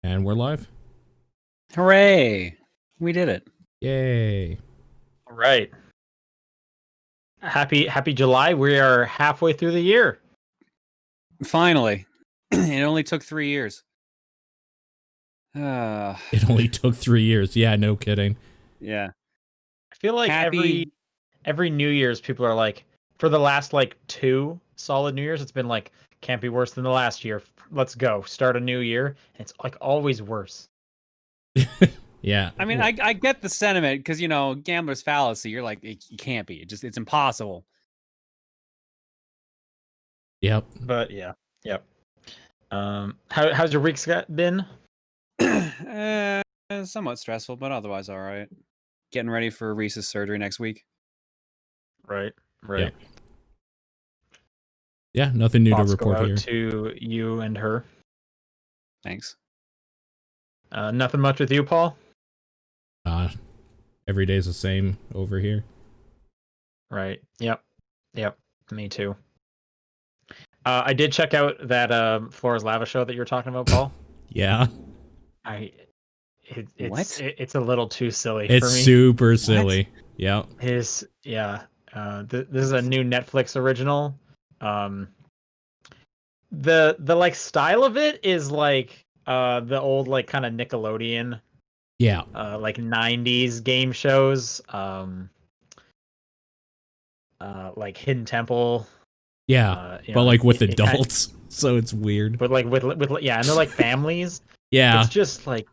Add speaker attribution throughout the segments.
Speaker 1: And we're live.
Speaker 2: Hooray! We did it.
Speaker 1: Yay.
Speaker 3: All right. Happy July. We are halfway through the year.
Speaker 2: Finally. It only took 3 years.
Speaker 1: It only took 3 years. Yeah, no kidding.
Speaker 2: Yeah.
Speaker 3: I feel like every New Year's people are like, for the last like 2 solid New Years, it's been like, can't be worse than the last year. Let's go. Start a new year. And it's like always worse.
Speaker 1: Yeah.
Speaker 2: I mean, I get the sentiment because, you know, gambler's fallacy. You're like, it can't be. It's impossible.
Speaker 1: Yep.
Speaker 3: But yeah. Yep. How's your weeks been?
Speaker 2: Somewhat stressful, but otherwise all right. Getting ready for Reese's surgery next week.
Speaker 3: Right.
Speaker 1: Yep. Yeah, nothing new
Speaker 3: Thoughts
Speaker 1: to report
Speaker 3: go out
Speaker 1: here.
Speaker 3: to you and her.
Speaker 2: Thanks.
Speaker 3: Nothing much with you, Paul?
Speaker 1: Every day's the same over here.
Speaker 3: Right. Yep. Me too. I did check out that Flora's Lava show that you were talking about, Paul.
Speaker 1: Yeah.
Speaker 3: It's a little too silly
Speaker 1: It's
Speaker 3: for me.
Speaker 1: super silly. Yep.
Speaker 3: This is a new Netflix original. The like style of it is like the old like kind of Nickelodeon like 90s game shows, like Hidden Temple.
Speaker 1: Yeah, but like with adults, so it's weird.
Speaker 3: But like with yeah, and they're like families.
Speaker 1: Yeah.
Speaker 3: It's just like,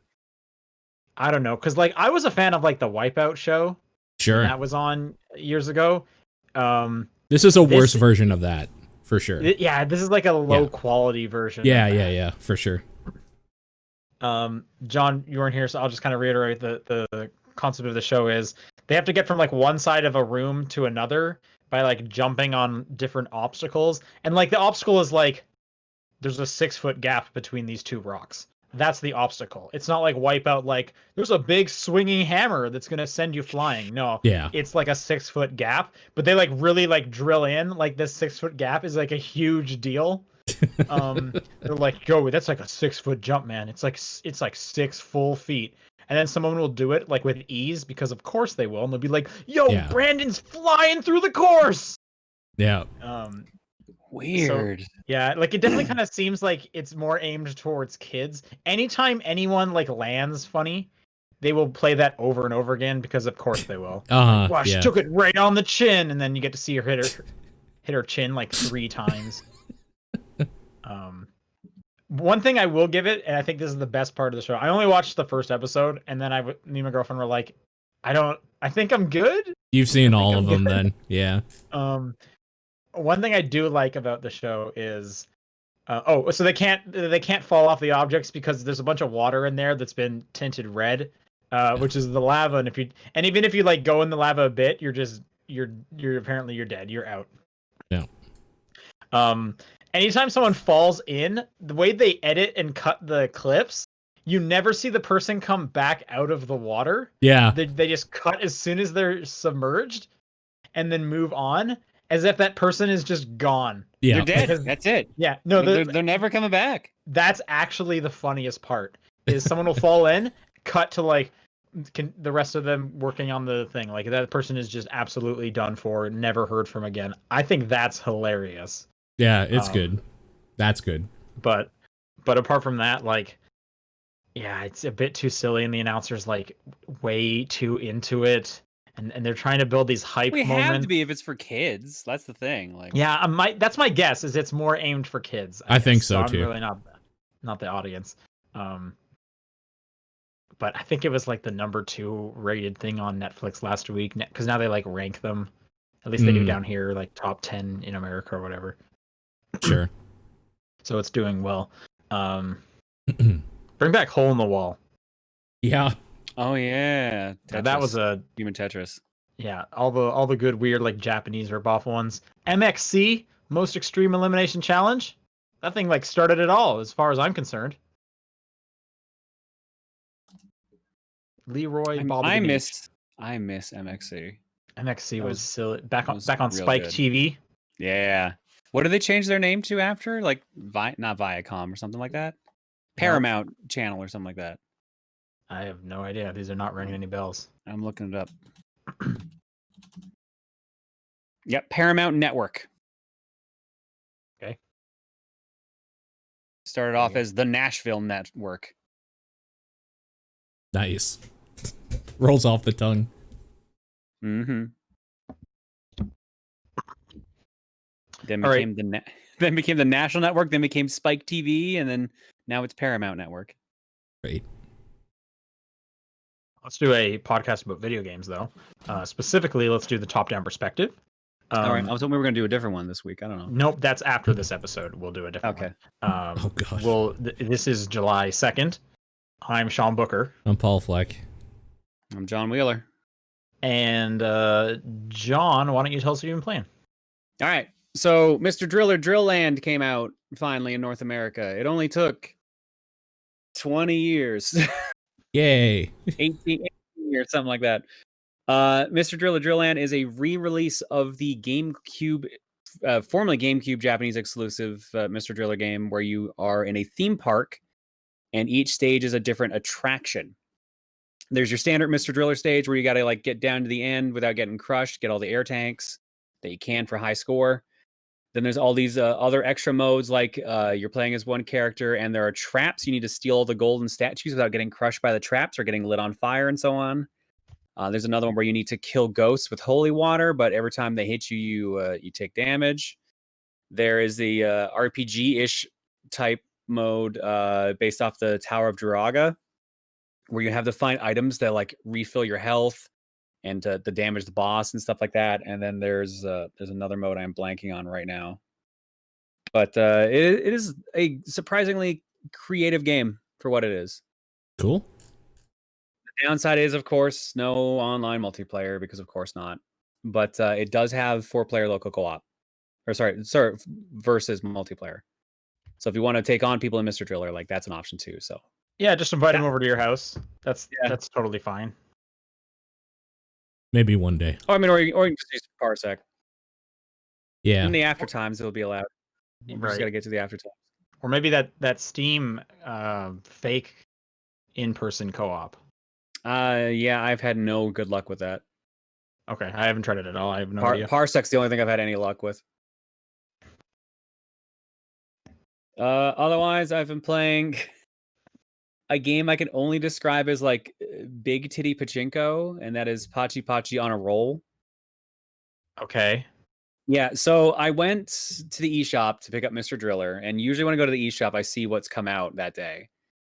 Speaker 3: I don't know, because like I was a fan of like the Wipeout show.
Speaker 1: Sure.
Speaker 3: That was on years ago.
Speaker 1: This is a worse version of that, for sure.
Speaker 3: Yeah, this is like a low quality version.
Speaker 1: Yeah, for sure.
Speaker 3: John, you weren't here, so I'll just kind of reiterate the concept of the show is they have to get from like one side of a room to another by like jumping on different obstacles, and like the obstacle is like there's a 6-foot gap between these two rocks. That's the obstacle. It's not like Wipeout, like there's a big swinging hammer that's gonna send you flying. No, it's like a 6-foot gap, but they like really like drill in like this 6-foot gap is like a huge deal. They're like, yo, that's like a 6-foot jump, man. It's like 6 full feet. And then someone will do it like with ease because of course they will, and they'll be like, yo, Brandon's flying through the course.
Speaker 1: Yeah.
Speaker 2: Weird.
Speaker 3: So, yeah, like it definitely kind of seems like it's more aimed towards kids. Anytime anyone like lands funny, they will play that over and over again because of course they will. Wow, she took it right on the chin, and then you get to see her hit her chin like 3 times. One thing I will give it, and I think this is the best part of the show. I only watched the first episode, and then me and my girlfriend were like, I think I'm good.
Speaker 1: You've seen all of them then. Yeah.
Speaker 3: One thing I do like about the show is so they can't fall off the objects because there's a bunch of water in there that's been tinted red, which is the lava, and even if you like go in the lava a bit, you're apparently you're dead. You're out.
Speaker 1: Yeah.
Speaker 3: Anytime someone falls in, the way they edit and cut the clips, you never see the person come back out of the water.
Speaker 1: Yeah.
Speaker 3: They just cut as soon as they're submerged and then move on as if that person is just gone.
Speaker 2: Yeah. They're dead. That's it.
Speaker 3: Yeah. No,
Speaker 2: they're never coming back.
Speaker 3: That's actually the funniest part is someone will fall in, cut to like the rest of them working on the thing. Like that person is just absolutely done for, never heard from again. I think that's hilarious.
Speaker 1: Yeah, it's good. That's good.
Speaker 3: But apart from that, like, yeah, it's a bit too silly, and the announcer's like way too into it, and they're trying to build these hype moments.
Speaker 2: We have to be if it's for kids. That's the thing. Like,
Speaker 3: yeah, that's my guess. Is it's more aimed for kids.
Speaker 1: I think so too.
Speaker 3: I'm really not the audience. But I think it was like the number 2 rated thing on Netflix last week because now they like rank them. At least they do down here, like top 10 in America or whatever.
Speaker 1: Sure.
Speaker 3: So it's doing well. Bring back Hole in the Wall.
Speaker 1: Yeah.
Speaker 2: Oh yeah.
Speaker 3: Tetris. That was a
Speaker 2: human Tetris.
Speaker 3: Yeah, all the good weird like Japanese ripoff ones. MXC, Most Extreme Elimination Challenge. That thing like started it all, as far as I'm concerned. Leroy Bob.
Speaker 2: I miss MXC.
Speaker 3: MXC was silly. Back on Spike
Speaker 2: good.
Speaker 3: TV.
Speaker 2: Yeah. What did they change their name to after? Like not Viacom or something like that? Paramount Channel or something like that.
Speaker 3: I have no idea. These are not ringing any bells.
Speaker 2: I'm looking it up. Yep, Paramount Network.
Speaker 3: Okay.
Speaker 2: Started off as the Nashville Network.
Speaker 1: Nice. Rolls off the tongue.
Speaker 2: Mm-hmm. Then
Speaker 3: All right.
Speaker 2: became the National Network, then became Spike TV, and then now it's Paramount Network.
Speaker 1: Great.
Speaker 3: Let's do a podcast about video games, though. Specifically, let's do the top-down perspective.
Speaker 2: All right. I was hoping we were going to do a different one this week. I don't know.
Speaker 3: Nope, that's after this episode. We'll do a different one.
Speaker 1: Oh, gosh.
Speaker 3: This is July 2nd. I'm Sean Booker.
Speaker 1: I'm Paul Fleck.
Speaker 2: I'm John Wheeler.
Speaker 3: And John, why don't you tell us what you've been playing?
Speaker 2: All right. So Mr. Driller Drill Land came out finally in North America. It only took 20 years.
Speaker 1: Yay.
Speaker 2: 18 years, something like that. Mr. Driller Drill Land is a re-release of the GameCube, formerly GameCube Japanese exclusive Mr. Driller game, where you are in a theme park and each stage is a different attraction. There's your standard Mr. Driller stage where you got to like get down to the end without getting crushed, get all the air tanks that you can for high score. Then there's all these other extra modes, like you're playing as one character and there are traps. You need to steal all the golden statues without getting crushed by the traps or getting lit on fire and so on. There's another one where you need to kill ghosts with holy water, but every time they hit you, you take damage. There is the RPG-ish type mode based off the Tower of Duraga, where you have to find items that like refill your health and to damage the boss and stuff like that. And then there's another mode I'm blanking on right now. But it is a surprisingly creative game for what it is.
Speaker 1: Cool.
Speaker 2: The downside is, of course, no online multiplayer, because of course not. But it does have 4-player local co-op. Or sorry, versus multiplayer. So if you want to take on people in Mr. Driller, like that's an option too. So
Speaker 3: yeah, just invite them over to your house. That's totally fine.
Speaker 1: Maybe one day.
Speaker 2: Oh, I mean, or you can just use Parsec.
Speaker 1: Yeah.
Speaker 2: In the after times, it'll be allowed. You just got to get to the after times.
Speaker 3: Or maybe that Steam fake in-person co-op.
Speaker 2: Yeah, I've had no good luck with that.
Speaker 3: Okay, I haven't tried it at all. I have no idea.
Speaker 2: Parsec's the only thing I've had any luck with. Otherwise, I've been playing a game I can only describe as like big titty pachinko, and that is Pachi Pachi on a Roll.
Speaker 3: Okay.
Speaker 2: Yeah, so I went to the eShop to pick up Mr. Driller, and usually when I go to the eShop, I see what's come out that day.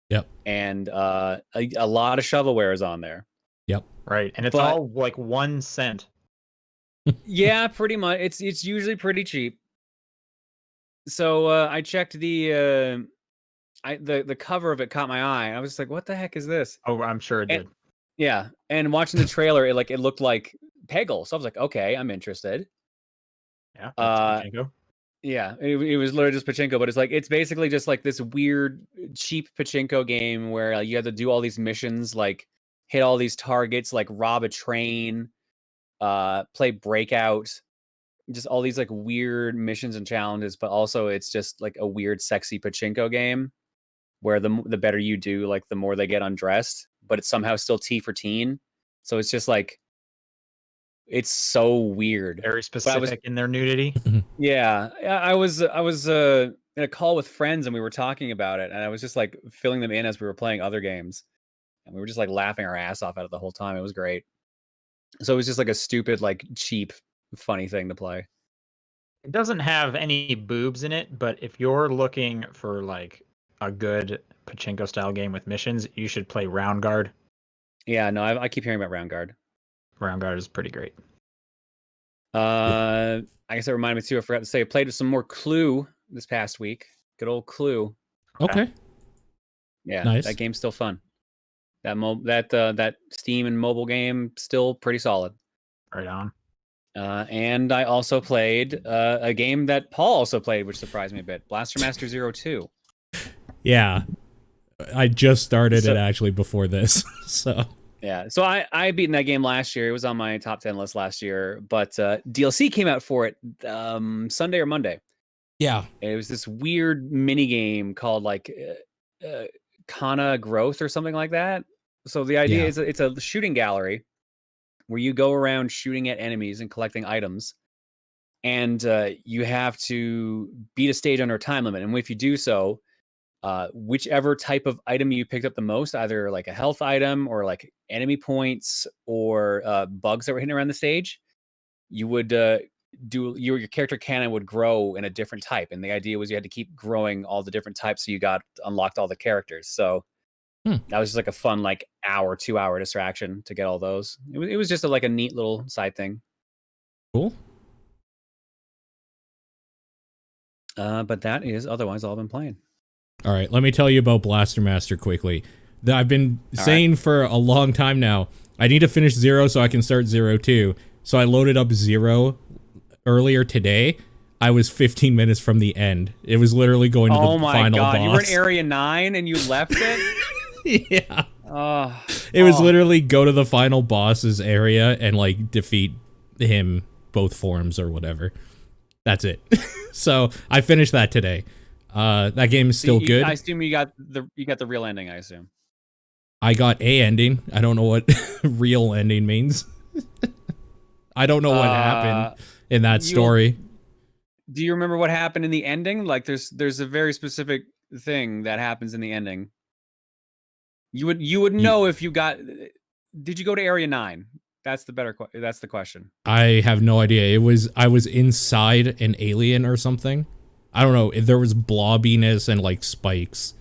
Speaker 1: Yep.
Speaker 2: And a lot of shovelware is on there.
Speaker 1: Yep.
Speaker 3: Right, and it's all like 1 cent.
Speaker 2: Yeah, pretty much. It's usually pretty cheap. So I checked the cover of it caught my eye. I was just like, "What the heck is this?"
Speaker 3: Oh, I'm sure it did.
Speaker 2: Yeah, and watching the trailer, it looked like Peggle. So I was like, "Okay, I'm interested."
Speaker 3: Yeah. Pachinko.
Speaker 2: Yeah, it was literally just pachinko, but it's basically just like this weird cheap pachinko game where you have to do all these missions, like hit all these targets, like rob a train, play Breakout. Just all these like weird missions and challenges, but also it's just like a weird sexy pachinko game where the better you do, like the more they get undressed, but it's somehow still T for teen. So it's just like, it's so weird.
Speaker 3: Very specific in their nudity.
Speaker 2: Yeah, I was in a call with friends and we were talking about it, and I was just like filling them in as we were playing other games, and we were just like laughing our ass off at it the whole time. It was great. So it was just like a stupid, like cheap, funny thing to play.
Speaker 3: It doesn't have any boobs in it, but if you're looking for like a good pachinko style game with missions, you should play Round Guard.
Speaker 2: Yeah, no, I keep hearing about Round Guard.
Speaker 3: Round Guard is pretty great.
Speaker 2: I guess that reminded me too. I forgot to say I played with some more Clue this past week. Good old Clue.
Speaker 1: Okay.
Speaker 2: Yeah,
Speaker 1: nice.
Speaker 2: That game's still fun. That Steam and mobile game still pretty solid.
Speaker 3: Right on.
Speaker 2: And I also played a game that Paul also played, which surprised me a bit. Blaster Master 02.
Speaker 1: Yeah. I just started it actually before this. So
Speaker 2: yeah. So I beaten that game last year. It was on my top 10 list last year, but DLC came out for it Sunday or Monday.
Speaker 1: Yeah.
Speaker 2: And it was this weird mini game called like Kana growth or something like that. So the idea is it's a shooting gallery where you go around shooting at enemies and collecting items, and you have to beat a stage under a time limit. And if you do so, whichever type of item you picked up the most, either like a health item or like enemy points or bugs that were hidden around the stage, you would your character cannon would grow in a different type. And the idea was you had to keep growing all the different types so you unlocked all the characters. So that was just like a fun like 2-hour distraction to get all those. It was just like a neat little side thing.
Speaker 1: Cool.
Speaker 2: But that is otherwise all I've been playing.
Speaker 1: All right, let me tell you about Blaster Master quickly. I've been saying for a long time now, I need to finish 0 so I can start 0 too. So I loaded up 0 earlier today. I was 15 minutes from the end. It was literally going to the final boss. Oh my god,
Speaker 2: you were in Area 9 and you left it?
Speaker 1: Yeah. It was literally go to the final boss's area and like defeat him both forms or whatever. That's it. So I finished that today. That game is still good.
Speaker 2: I assume you got the real ending, I assume.
Speaker 1: I got a ending. I don't know what real ending means. I don't know what happened in that story.
Speaker 2: Do you remember what happened in the ending? Like there's a very specific thing that happens in the ending. You would know if you got. Did you go to Area 9? That's the question.
Speaker 1: I have no idea. I was inside an alien or something. I don't know. If there was blobbiness and like spikes.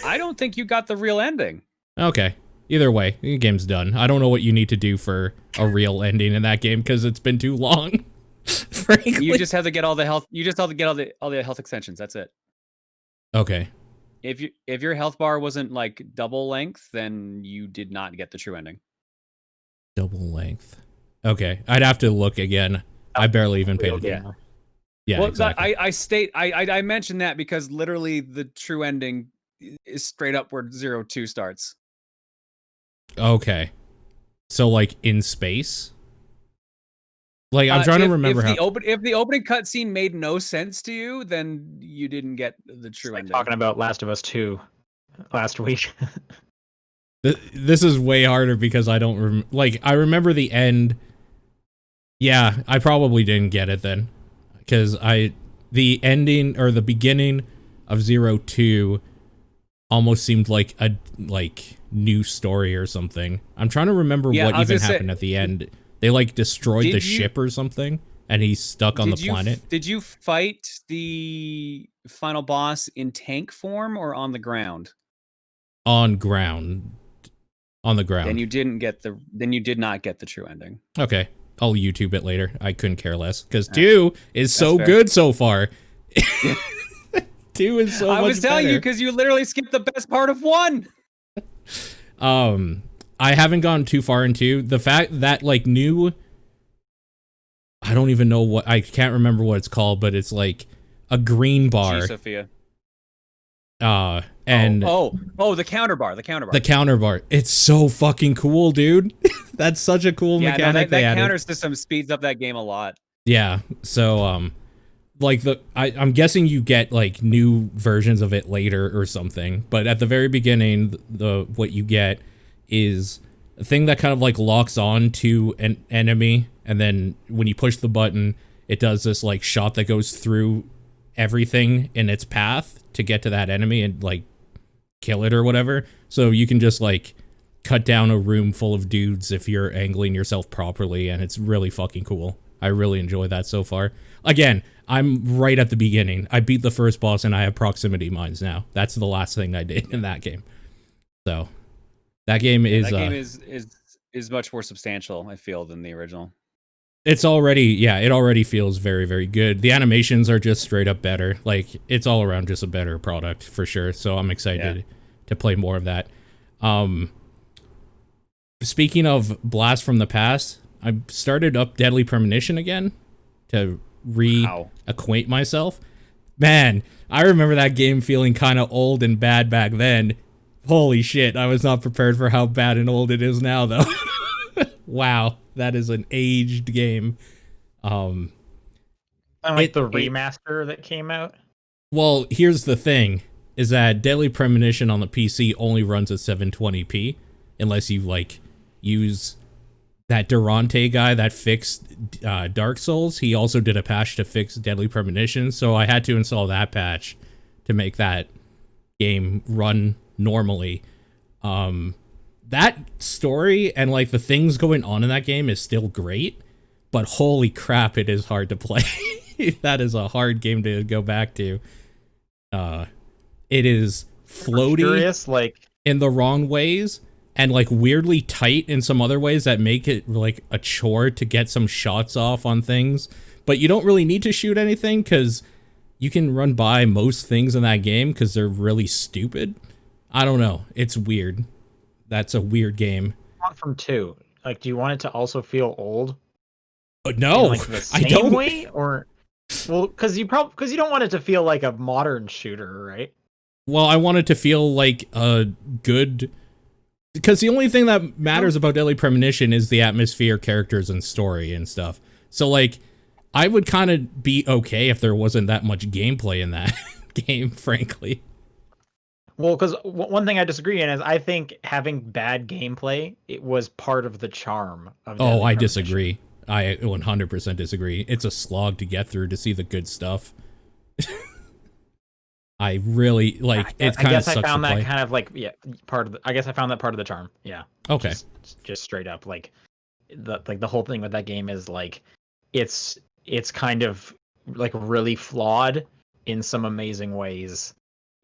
Speaker 2: I don't think you got the real ending.
Speaker 1: Okay. Either way, the game's done. I don't know what you need to do for a real ending in that game because it's been too long. Frankly.
Speaker 2: You just have to get all the health. You just have to get all the health extensions. That's it.
Speaker 1: Okay.
Speaker 2: If your health bar wasn't like double length, then you did not get the true ending.
Speaker 1: Double length. Okay, I'd have to look again. I barely even paid attention. Yeah,
Speaker 2: well,
Speaker 1: exactly.
Speaker 2: I mentioned that because literally the true ending is straight up where 0-2 starts.
Speaker 1: Okay, so like in space. Like I'm trying to remember
Speaker 2: if the opening cutscene made no sense to you, then you didn't get the true ending.
Speaker 3: Talking about Last of Us 2 last week.
Speaker 1: This is way harder because I don't I remember the end. Yeah, I probably didn't get it then, because the ending or the beginning of 0-2 almost seemed like a new story or something. I'm trying to remember what even happened at the end. They like destroyed the ship or something, and he's stuck on the planet.
Speaker 2: Did you fight the final boss in tank form or on the ground?
Speaker 1: On ground. On the ground.
Speaker 2: Then you did not get the true ending.
Speaker 1: Okay. I'll YouTube it later. I couldn't care less because 2 is so good so far. 2 is so much better.
Speaker 2: I was telling you because you literally skipped the best part of 1.
Speaker 1: I haven't gone too far into the fact that like new. I don't even know I can't remember what it's called, but it's like a green bar.
Speaker 2: Sophia.
Speaker 1: And
Speaker 2: the counter bar. The
Speaker 1: counter bar. It's so fucking cool, dude. That's such a cool mechanic.
Speaker 2: That counter system speeds up that game a lot.
Speaker 1: Yeah. So like I'm guessing you get like new versions of it later or something, but at the very beginning, what you get is a thing that kind of like locks on to an enemy, and then when you push the button, it does this like shot that goes through everything in its path to get to that enemy and like kill it or whatever. So you can just like cut down a room full of dudes if you're angling yourself properly, and it's really fucking cool. I really enjoy that so far. Again, I'm right at the beginning. I beat the first boss and I have proximity mines now. That's the last thing I did in that game. So that game
Speaker 2: is much more substantial, I feel, than the original.
Speaker 1: It already feels very, very good. The animations are just straight up better. Like, it's all around just a better product for sure. So I'm excited to play more of that. Speaking of Blast from the Past, I started up Deadly Premonition again to reacquaint myself. Man, I remember that game feeling kind of old and bad back then. Holy shit, I was not prepared for how bad and old it is now, though. Wow, that is an aged game.
Speaker 3: I like the remaster that came out.
Speaker 1: Well, here's the thing, is that Deadly Premonition on the PC only runs at 720p, unless you, like, use that Durante guy that fixed Dark Souls. He also did a patch to fix Deadly Premonition, so I had to install that patch to make that game run normally. That story and, like, the things going on in that game is still great, but holy crap, it is hard to play. That is a hard game to go back to. It is floaty
Speaker 3: Curious, like,
Speaker 1: in the wrong ways, and like weirdly tight in some other ways that make it like a chore to get some shots off on things. But you don't really need to shoot anything because you can run by most things in that game because they're really stupid. I don't know. It's weird. That's a weird game.
Speaker 3: From 2. Like, do you want it to also feel old?
Speaker 1: No,
Speaker 3: in, like, the same
Speaker 1: I don't.
Speaker 3: way, or well, because you don't want it to feel like a modern shooter, right?
Speaker 1: Well, I want it to feel like a good. Because the only thing that matters about Deadly Premonition is the atmosphere, characters, and story and stuff. So, like, I would kind of be okay if there wasn't that much gameplay in that game, frankly.
Speaker 3: Well, because one thing I disagree in is I think having bad gameplay, it was part of the charm of Deadly
Speaker 1: I
Speaker 3: Premonition.
Speaker 1: disagree. I 100% disagree. It's a slog to get through to see the good stuff. I really like it. Kind of sucks to play. I found that
Speaker 3: kind of like part of. I guess I found that part of the charm. Yeah.
Speaker 1: Okay.
Speaker 3: Just straight up like the whole thing with that game is like it's kind of like really flawed in some amazing ways.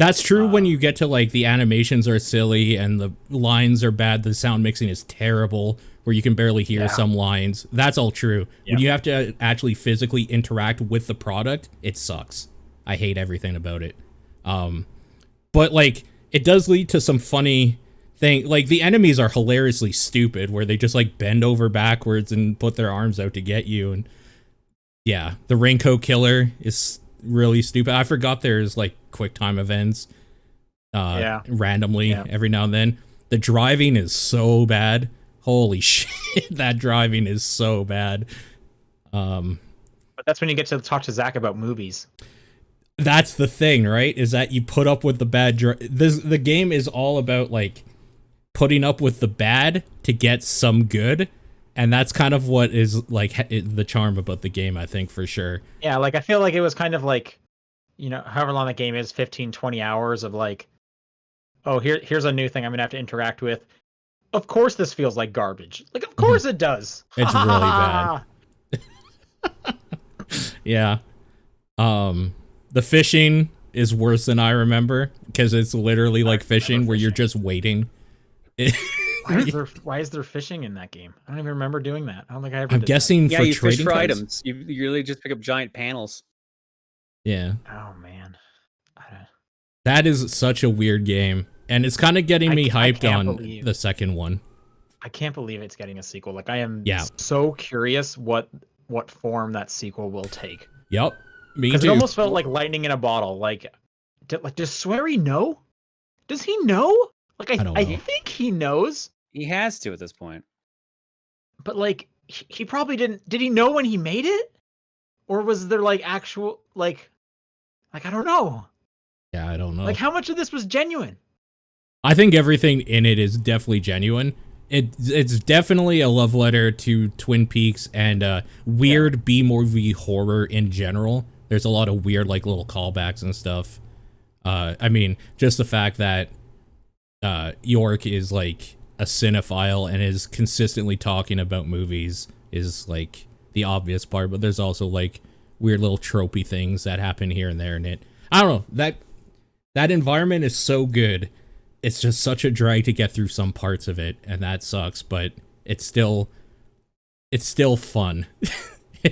Speaker 1: That's true when you get to like the animations are silly and the lines are bad. The sound mixing is terrible where you can barely hear some lines. That's all true. Yeah. When you have to actually physically interact with the product, it sucks. I hate everything about it. But like it does lead to some funny thing. Like the enemies are hilariously stupid where they just like bend over backwards and put their arms out to get you. And yeah, the raincoat killer is really stupid. I forgot there's like quick time events randomly every now and then. The driving is so bad. Holy shit, that driving is so bad.
Speaker 3: But that's when you get to talk to Zach about movies.
Speaker 1: That's the thing, right? Is that you put up with the bad the game is all about like putting up with the bad to get some good. And that's kind of what is like the charm about the game, I think, for sure.
Speaker 3: Yeah, like I feel like it was kind of like, you know, however long that game is, 15, 20 hours of like, oh, here's a new thing I'm going to have to interact with. Of course this feels like garbage. Like, of course it does.
Speaker 1: It's really bad. Yeah. The fishing is worse than I remember because it's literally like fishing where you're just waiting.
Speaker 3: Why is there fishing in that game? I don't even remember doing that. I don't think I ever
Speaker 1: I'm
Speaker 3: did
Speaker 1: guessing
Speaker 2: that.
Speaker 1: for
Speaker 2: you
Speaker 1: trading
Speaker 2: fish for
Speaker 1: cards?
Speaker 2: items. You really just pick up giant panels.
Speaker 1: Yeah.
Speaker 3: Oh, man.
Speaker 1: That is such a weird game. And it's kind of getting me hyped on the second one.
Speaker 3: I can't believe it's getting a sequel. Like, I am so curious what form that sequel will take.
Speaker 1: Yep. Me too.
Speaker 3: Because it almost felt like lightning in a bottle. Like does Swery know? Does he know? Like, I think he knows.
Speaker 2: He has to at this point.
Speaker 3: But, like, he probably didn't... Did he know when he made it? Or was there, like, actual... Like, I don't know.
Speaker 1: Yeah, I don't know.
Speaker 3: Like, how much of this was genuine?
Speaker 1: I think everything in it is definitely genuine. It's definitely a love letter to Twin Peaks and weird B-movie horror in general. There's a lot of weird, like, little callbacks and stuff. I mean, just the fact that York is, like, a cinephile and is consistently talking about movies is, like, the obvious part, but there's also, like, weird little tropey things that happen here and there in it. I don't know. That environment is so good. It's just such a drag to get through some parts of it, and that sucks, but it's still fun.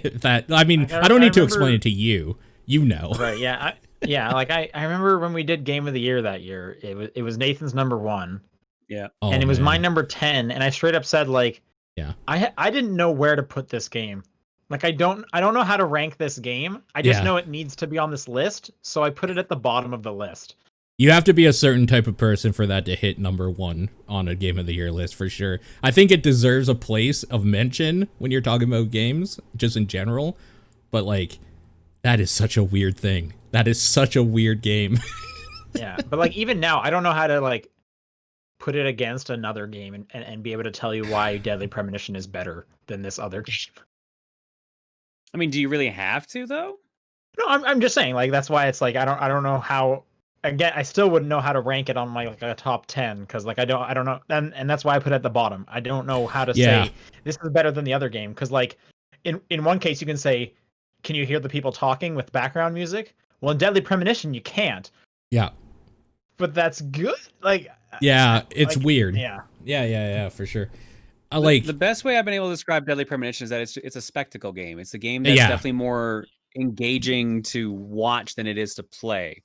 Speaker 1: I don't need to explain it to you. You know.
Speaker 3: Right, yeah. Like I remember when we did Game of the Year that year, it was Nathan's number 1.
Speaker 2: Yeah.
Speaker 3: And it was my number 10, and I straight up said, like,
Speaker 1: yeah,
Speaker 3: I didn't know where to put this game. Like, I don't know how to rank this game. I just know it needs to be on this list, so I put it at the bottom of the list.
Speaker 1: You have to be a certain type of person for that to hit number 1 on a Game of the Year list, for sure. I think it deserves a place of mention when you're talking about games, just in general. But, like, That is such a weird thing. That is such a weird game.
Speaker 3: Yeah, but like even now, I don't know how to like put it against another game and be able to tell you why Deadly Premonition is better than this other game.
Speaker 2: I mean, do you really have to though?
Speaker 3: No, I'm just saying, like that's why it's like I don't know how. Again, I still wouldn't know how to rank it on my like a top 10 because like I don't know, and that's why I put it at the bottom. I don't know how to
Speaker 1: Yeah.
Speaker 3: say this is better than the other game because like in one case you can say, can you hear the people talking with background music? Well, in Deadly Premonition you can't,
Speaker 1: Yeah.
Speaker 3: but that's good. Like
Speaker 1: Yeah, it's
Speaker 3: like,
Speaker 1: weird.
Speaker 3: Yeah.
Speaker 1: Yeah, for sure. I
Speaker 2: The-
Speaker 1: like
Speaker 2: the best way I've been able to describe Deadly Premonition is that it's a spectacle game. It's a game that's
Speaker 1: Yeah.
Speaker 2: definitely more engaging to watch than it is to play.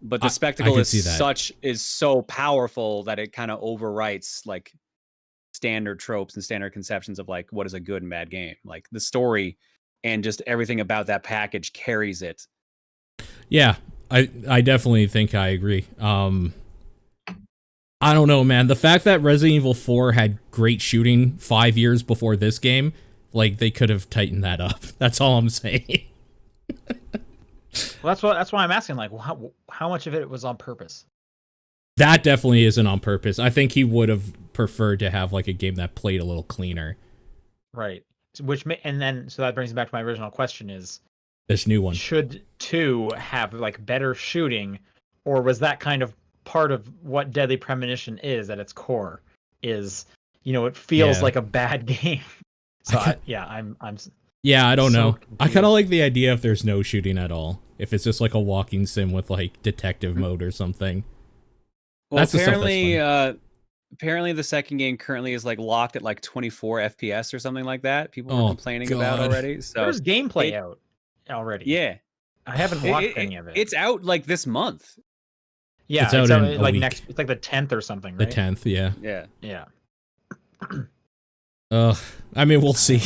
Speaker 2: But the
Speaker 1: I
Speaker 2: spectacle
Speaker 1: can see that.
Speaker 2: is so powerful that it kind of overwrites like standard tropes and standard conceptions of like what is a good and bad game. Like the story and just everything about that package carries it.
Speaker 1: Yeah, I definitely think I agree. I don't know, man. The fact that Resident Evil 4 had great shooting 5 years before this game, like they could have tightened that up. That's all I'm saying.
Speaker 3: Well, that's why I'm asking. Like, how much of it was on purpose?
Speaker 1: That definitely isn't on purpose. I think he would have preferred to have like a game that played a little cleaner.
Speaker 3: Right. And then so that brings me back to my original question: is
Speaker 1: This new one.
Speaker 3: should 2 have like better shooting, or was that kind of part of what Deadly Premonition is at its core? Is it feels like a bad game. So I'm
Speaker 1: Yeah, I don't
Speaker 3: so
Speaker 1: know.
Speaker 3: confused.
Speaker 1: I kind of like the idea if there's no shooting at all. If it's just like a walking sim with like detective mode or something.
Speaker 2: Well,
Speaker 1: That's the stuff that's fun.
Speaker 2: apparently the second game currently is like locked at like 24 FPS or something like that. People were
Speaker 1: Oh,
Speaker 2: complaining about
Speaker 1: God.
Speaker 2: already. So
Speaker 3: There's gameplay
Speaker 2: it-
Speaker 3: out already.
Speaker 2: yeah,
Speaker 3: I haven't watched any of it.
Speaker 2: it's out like this month.
Speaker 3: Yeah,
Speaker 1: It's out in a
Speaker 3: like
Speaker 1: week.
Speaker 3: it's like the 10th or something,
Speaker 1: The
Speaker 3: right?
Speaker 1: 10th, yeah.
Speaker 2: Yeah.
Speaker 3: Yeah.
Speaker 1: I mean, we'll see.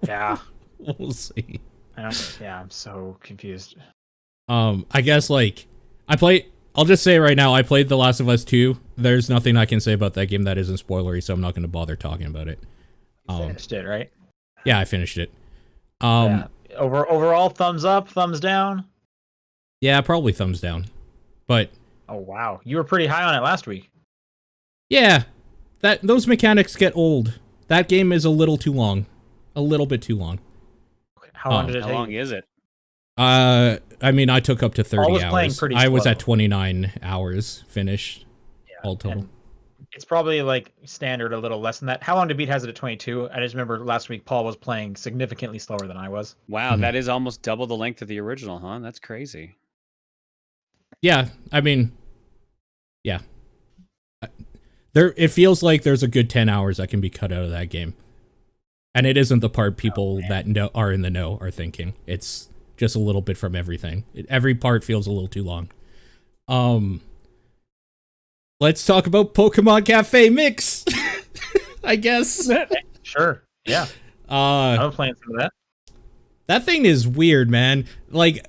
Speaker 3: Yeah.
Speaker 1: We'll see.
Speaker 3: I'm so confused.
Speaker 1: I guess like I'll just say right now, I played The Last of Us 2. There's nothing I can say about that game that isn't spoilery, so I'm not going to bother talking about it.
Speaker 3: Finished it, right?
Speaker 1: Yeah, I finished it.
Speaker 3: Yeah. Overall, thumbs up, thumbs down.
Speaker 1: Yeah, probably thumbs down. But
Speaker 3: Oh wow, you were pretty high on it last week.
Speaker 1: yeah, those mechanics get old. That game is a little too long. A little bit too long.
Speaker 3: How long did it
Speaker 2: How
Speaker 3: take?
Speaker 2: long is it?
Speaker 1: I mean, I took up to 30
Speaker 3: was playing
Speaker 1: hours.
Speaker 3: pretty
Speaker 1: I was
Speaker 3: slow.
Speaker 1: at 29 hours finished all total.
Speaker 3: And it's probably like standard a little less than that. How long to beat has it at 22? I just remember last week Paul was playing significantly slower than I was.
Speaker 2: Wow, that is almost double the length of the original, huh? That's crazy.
Speaker 1: Yeah, I mean, yeah. It feels like there's a good 10 hours that can be cut out of that game. And it isn't the part people that are in the know are thinking. It's just a little bit from everything. Every part feels a little too long. Let's talk about Pokemon Cafe Mix. I guess.
Speaker 3: Sure. Yeah. I'm playing some of that.
Speaker 1: That thing is weird, man. Like,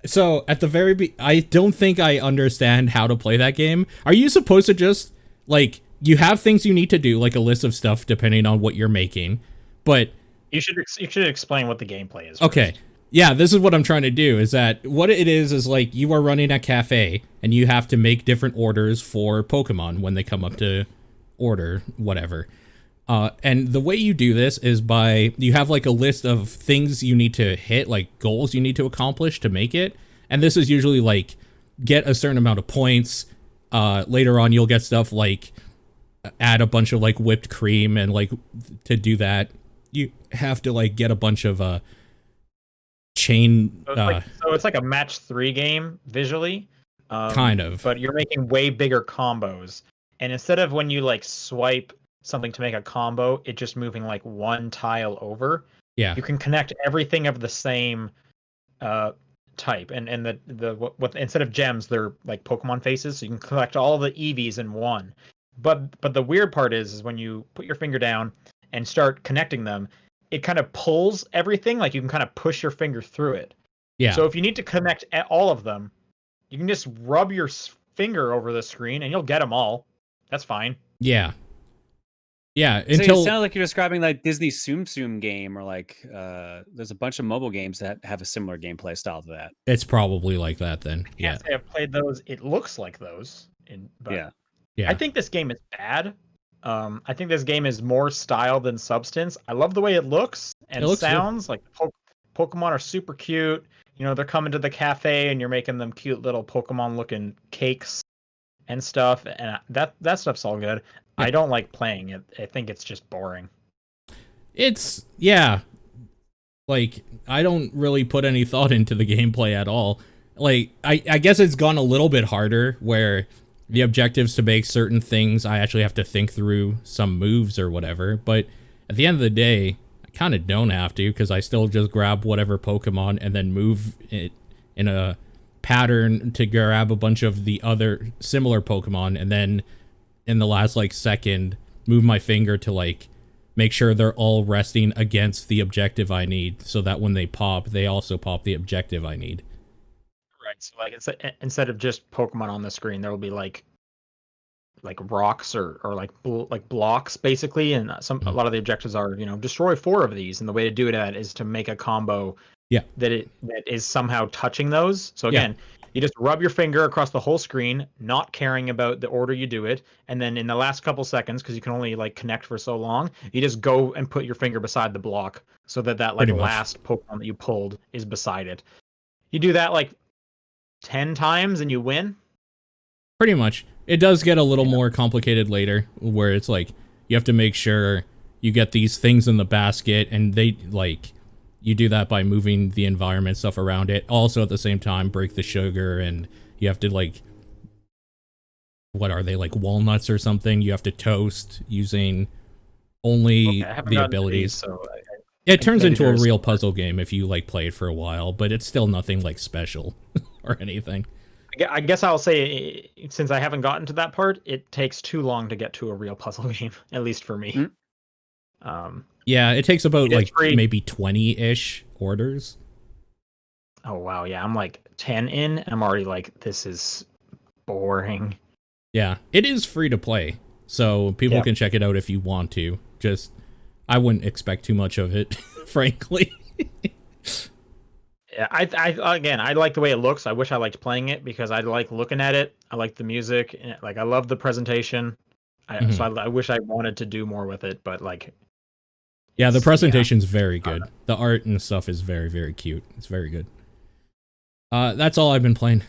Speaker 1: so at the very I don't think I understand how to play that game. Are you supposed to just like you have things you need to do, like a list of stuff depending on what you're making, but
Speaker 3: You should explain what the gameplay is.
Speaker 1: okay.
Speaker 3: First.
Speaker 1: Yeah, this is what I'm trying to do, is that what it is like you are running a cafe and you have to make different orders for Pokemon when they come up to order, whatever. And the way you do this is you have like a list of things you need to hit, like goals you need to accomplish to make it. And this is usually like get a certain amount of points. Later on, you'll get stuff like add a bunch of like whipped cream, and like to do that, you have to like get a bunch of chain.
Speaker 3: So it's like a match 3 game visually.
Speaker 1: Kind of.
Speaker 3: But you're making way bigger combos. And instead of when you like swipe something to make a combo, it just moving like one tile over.
Speaker 1: Yeah.
Speaker 3: You can connect everything of the same type. And what instead of gems, they're like Pokemon faces. So you can collect all the EVs in one. But the weird part is when you put your finger down and start connecting them, it kind of pulls everything. Like you can kind of push your finger through it.
Speaker 1: Yeah.
Speaker 3: So if you need to connect all of them, you can just rub your finger over the screen and you'll get them all. That's fine.
Speaker 1: Yeah. Yeah,
Speaker 2: So
Speaker 1: until
Speaker 2: it sounds like you're describing like Disney Tsum Tsum game, or like there's a bunch of mobile games that have a similar gameplay style to that.
Speaker 1: it's probably like that then.
Speaker 3: I
Speaker 1: Yeah.
Speaker 3: can't say I've played those. It looks like those, but
Speaker 2: Yeah.
Speaker 1: Yeah.
Speaker 3: I think this game is bad. I think this game is more style than substance. I love the way it looks and
Speaker 1: It looks good.
Speaker 3: sounds. Like Pokemon are super cute. You know, they're coming to the cafe and you're making them cute little Pokemon looking cakes and stuff. And that stuff's all good.
Speaker 1: Yeah.
Speaker 3: I don't like playing it. I think it's just boring.
Speaker 1: It's, yeah. Like, I don't really put any thought into the gameplay at all. Like, I guess it's gone a little bit harder where the objectives to make certain things, I actually have to think through some moves or whatever. But at the end of the day, I kind of don't have to, because I still just grab whatever Pokemon and then move it in a pattern to grab a bunch of the other similar Pokemon, and then in the last like second move my finger to like make sure they're all resting against the objective I need, so that when they pop, they also pop the objective I need.
Speaker 3: Right. So like instead of just Pokemon on the screen, there will be like rocks or like blocks basically, and a lot of the objectives are, you know, destroy 4 of these, and the way to do that is to make a combo that is somehow touching those. So again, you just rub your finger across the whole screen, not caring about the order you do it, and then in the last couple seconds, because you can only like connect for so long, you just go and put your finger beside the block so that like
Speaker 1: Pretty much.
Speaker 3: last Pokemon that you pulled is beside it. You do that like 10 times and you win.
Speaker 1: Pretty much. It does get a little more complicated later, where it's like you have to make sure you get these things in the basket, and they like you do that by moving the environment stuff around it. Also at the same time break the sugar, and you have to like, what are they, like walnuts or something? You have to toast using only the abilities.
Speaker 3: So
Speaker 1: it turns into a real puzzle game if you like play it for a while, but it's still nothing like special or anything.
Speaker 3: I guess I'll say, since I haven't gotten to that part, it takes too long to get to a real puzzle game, at least for me.
Speaker 1: Yeah, it takes about like
Speaker 3: free.
Speaker 1: maybe 20-ish orders.
Speaker 3: Oh wow, yeah, I'm like 10 in, and I'm already like, this is boring.
Speaker 1: Yeah, it is free to play, so people can check it out if you want to. Just, I wouldn't expect too much of it, frankly.
Speaker 3: Yeah, I like the way it looks. I wish I liked playing it, because I like looking at it. I like the music, and like I love the presentation. So I wish I wanted to do more with it, but like.
Speaker 1: Yeah, the presentation's very good. The art and stuff is very, very cute. It's very good. That's all I've been playing.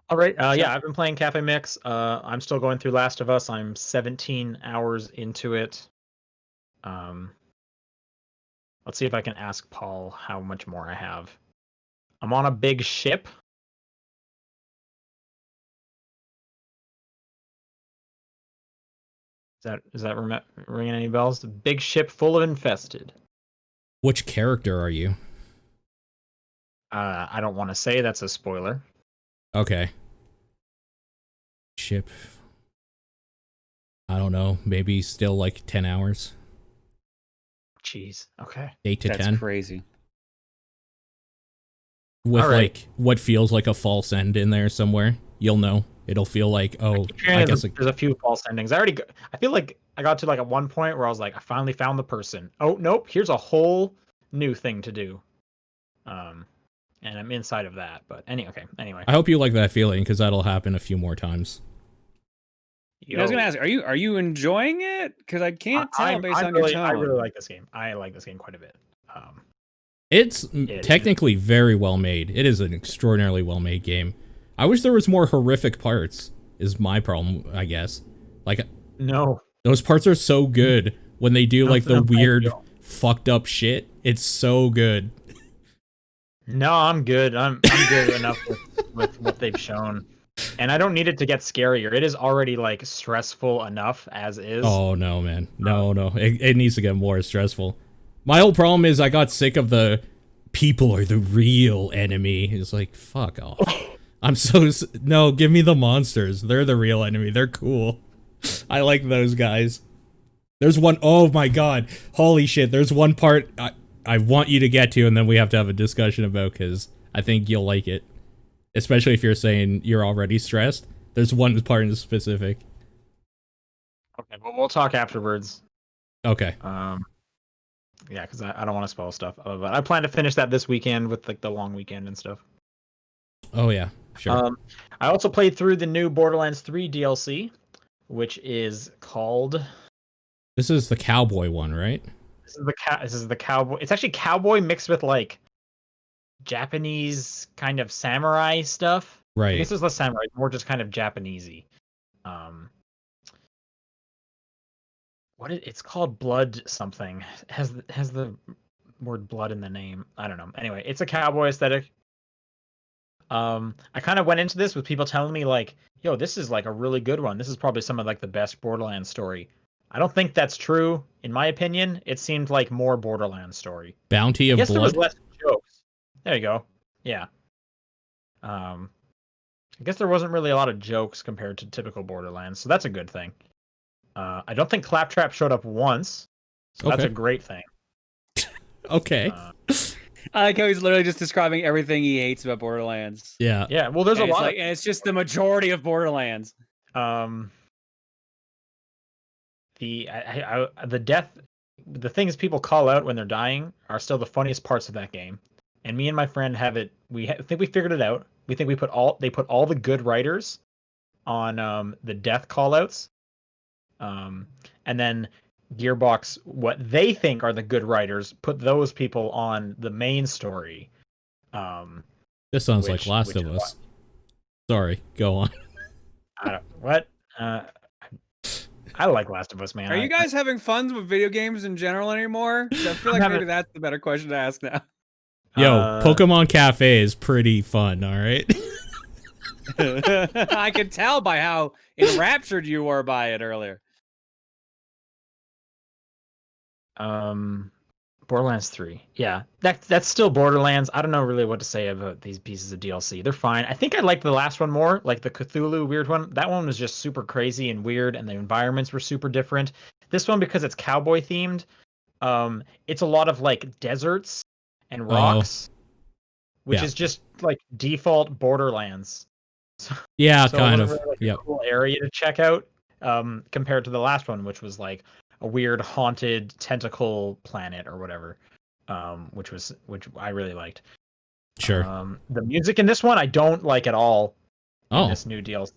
Speaker 3: All right. Yeah, I've been playing Cafe Mix. I'm still going through Last of Us. I'm 17 hours into it. Let's see if I can ask Paul how much more I have. I'm on a big ship. Is that ringing any bells? A big ship full of infested.
Speaker 1: Which character are you?
Speaker 3: I don't want to say, that's a spoiler.
Speaker 1: Okay. Ship. I don't know. Maybe still like 10 hours.
Speaker 3: Jeez. Okay.
Speaker 1: 8 to
Speaker 2: That's
Speaker 1: 10.
Speaker 2: crazy.
Speaker 1: With
Speaker 3: All right.
Speaker 1: like what feels like a false end in there somewhere. You'll know. It'll feel like, oh, I guess
Speaker 3: there's a few false endings. I feel like I got to like at one point where I was like, I finally found the person. Oh nope, here's a whole new thing to do. And I'm inside of that. But anyway.
Speaker 1: I hope you like that feeling, because that'll happen a few more times.
Speaker 2: I was gonna ask, are you enjoying it? Because I can't tell based on your tone.
Speaker 3: I really like this game. I like this game quite a bit.
Speaker 1: It's technically very well made. It is an extraordinarily well made game. I wish there was more horrific parts, is my problem, I guess. Like,
Speaker 3: no,
Speaker 1: those parts are so good when they do like the weird fucked up shit. It's so good.
Speaker 3: No, I'm good. I'm good enough with what they've shown. And I don't need it to get scarier. It is already like stressful enough as is.
Speaker 1: Oh no, man. No. It needs to get more stressful. My whole problem is I got sick of the people are the real enemy. It's like, fuck off. No, give me the monsters. They're the real enemy. They're cool. I like those guys. There's one, oh my god. Holy shit. There's one part I want you to get to, and then we have to have a discussion about, because I think you'll like it. Especially if you're saying you're already stressed. There's one part in specific.
Speaker 3: Okay, well, we'll talk afterwards.
Speaker 1: Okay.
Speaker 3: Yeah, because I don't want to spoil stuff. But I plan to finish that this weekend with like the long weekend and stuff.
Speaker 1: Oh yeah, sure.
Speaker 3: I also played through the new Borderlands 3 DLC, which is called.
Speaker 1: This is the cowboy one, right?
Speaker 3: This is the cowboy. It's actually cowboy mixed with like Japanese kind of samurai stuff. I guess
Speaker 1: Right.
Speaker 3: there's less samurai, more just kind of Japanesey. Um, it's called Blood something. It has the word blood in the name. I don't know. Anyway, it's a cowboy aesthetic. I kind of went into this with people telling me like, "Yo, this is like a really good one. This is probably some of like the best Borderlands story." I don't think that's true. In my opinion, it seemed like more Borderlands story.
Speaker 1: Bounty
Speaker 3: I
Speaker 1: of
Speaker 3: guess there was
Speaker 1: Blood.
Speaker 3: less jokes. There you go. Yeah. Um, I guess there wasn't really a lot of jokes compared to typical Borderlands, so that's a good thing. I don't think Claptrap showed up once, so that's a
Speaker 1: Okay.
Speaker 3: great thing.
Speaker 1: Okay.
Speaker 2: I like how he's literally just describing everything he hates about Borderlands.
Speaker 1: Yeah.
Speaker 3: Yeah, well, there's a
Speaker 2: And it's
Speaker 3: lot.
Speaker 2: like, and it's just the majority of Borderlands.
Speaker 3: The death, the things people call out when they're dying are still the funniest parts of that game. And me and my friend have it. Think we figured it out. We think they put all the good writers on the death callouts. And then Gearbox, what they think are the good writers, put those people on the main story.
Speaker 1: This sounds like Last of Us. Sorry, go on.
Speaker 3: What? I like Last of Us, man.
Speaker 2: Are you guys having fun with video games in general anymore? I feel like maybe that's the better question to ask now.
Speaker 1: Yo, Pokemon Cafe is pretty fun, all right?
Speaker 2: I could tell by how enraptured you were by it earlier.
Speaker 3: Borderlands 3. Yeah, that's still Borderlands. I don't know really what to say about these pieces of DLC. They're fine. I think I liked the last one more, like the Cthulhu weird one. That one was just super crazy and weird, and the environments were super different. This one, because it's cowboy themed, it's a lot of like deserts and rocks, which is just like default Borderlands.
Speaker 1: Yeah,
Speaker 3: so
Speaker 1: kind
Speaker 3: it
Speaker 1: of.
Speaker 3: wasn't really like a cool area to check out, compared to the last one, which was like a weird haunted tentacle planet or whatever, which I really liked.
Speaker 1: Sure.
Speaker 3: The music in this one I don't like at all. In this new DLC,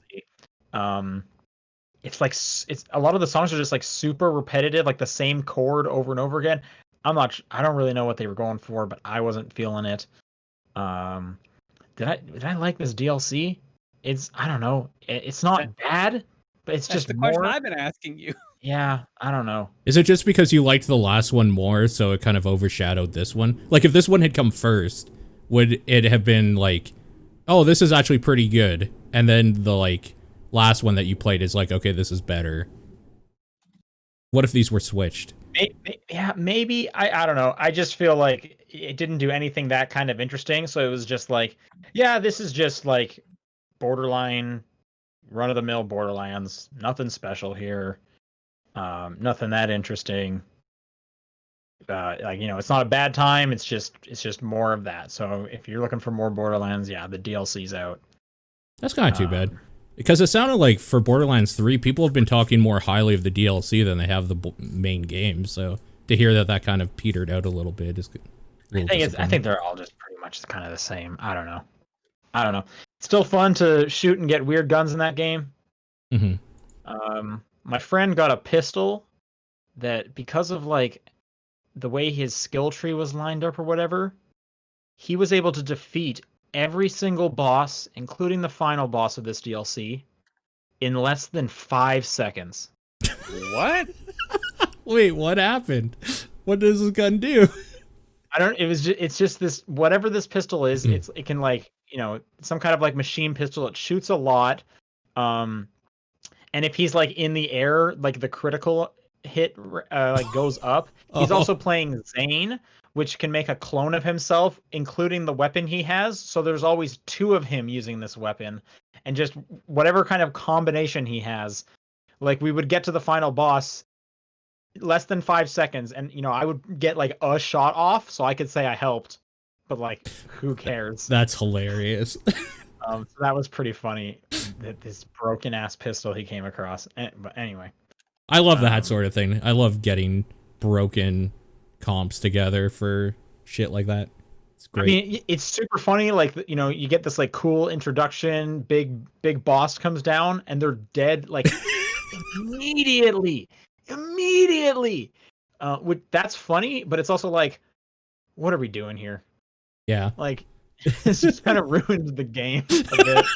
Speaker 3: it's like it's a lot of the songs are just like super repetitive, like the same chord over and over again. I don't really know what they were going for, but I wasn't feeling it. Did I like this DLC? I don't know. It's not bad, but it's just
Speaker 2: the
Speaker 3: more.
Speaker 2: question I've been asking you.
Speaker 3: Yeah, I don't know.
Speaker 1: Is it just because you liked the last one more, so it kind of overshadowed this one? Like, if this one had come first, would it have been like, oh, this is actually pretty good, and then the like last one that you played is like, okay, this is better? What if these were switched?
Speaker 3: Maybe. I don't know. I just feel like it didn't do anything that kind of interesting, so it was just like, yeah, this is just like borderline, run-of-the-mill Borderlands. Nothing special here. Nothing that interesting. Like, it's not a bad time. It's just more of that. So if you're looking for more Borderlands, yeah, the DLC's out.
Speaker 1: That's kind of too bad, because it sounded like for Borderlands 3, people have been talking more highly of the DLC than they have the main game. So to hear that kind of petered out a little bit is good.
Speaker 3: I think they're all just pretty much kind of the same. I don't know. It's still fun to shoot and get weird guns in that game. My friend got a pistol that, because of like the way his skill tree was lined up or whatever, he was able to defeat every single boss, including the final boss of this DLC, in less than 5 seconds.
Speaker 2: What?
Speaker 1: Wait, what happened? What does this gun do?
Speaker 3: It's just this, whatever this pistol is, it can like, some kind of like machine pistol. It shoots a lot. And if he's like in the air, like the critical hit like goes up. He's also playing Zane, which can make a clone of himself, including the weapon he has. So there's always 2 of him using this weapon, and just whatever kind of combination he has. Like, we would get to the final boss less than 5 seconds, and I would get like a shot off, so I could say I helped. But like, who cares?
Speaker 1: That's hilarious.
Speaker 3: So that was pretty funny. This broken ass pistol he came across. But anyway.
Speaker 1: I love that sort of thing. I love getting broken comps together for shit like that. It's great.
Speaker 3: I mean, it's super funny. Like, you know, you get this like cool introduction, big boss comes down, and they're dead like immediately. That's funny, but it's also like, what are we doing here?
Speaker 1: Yeah.
Speaker 3: Like, this just kind of ruined the game a bit.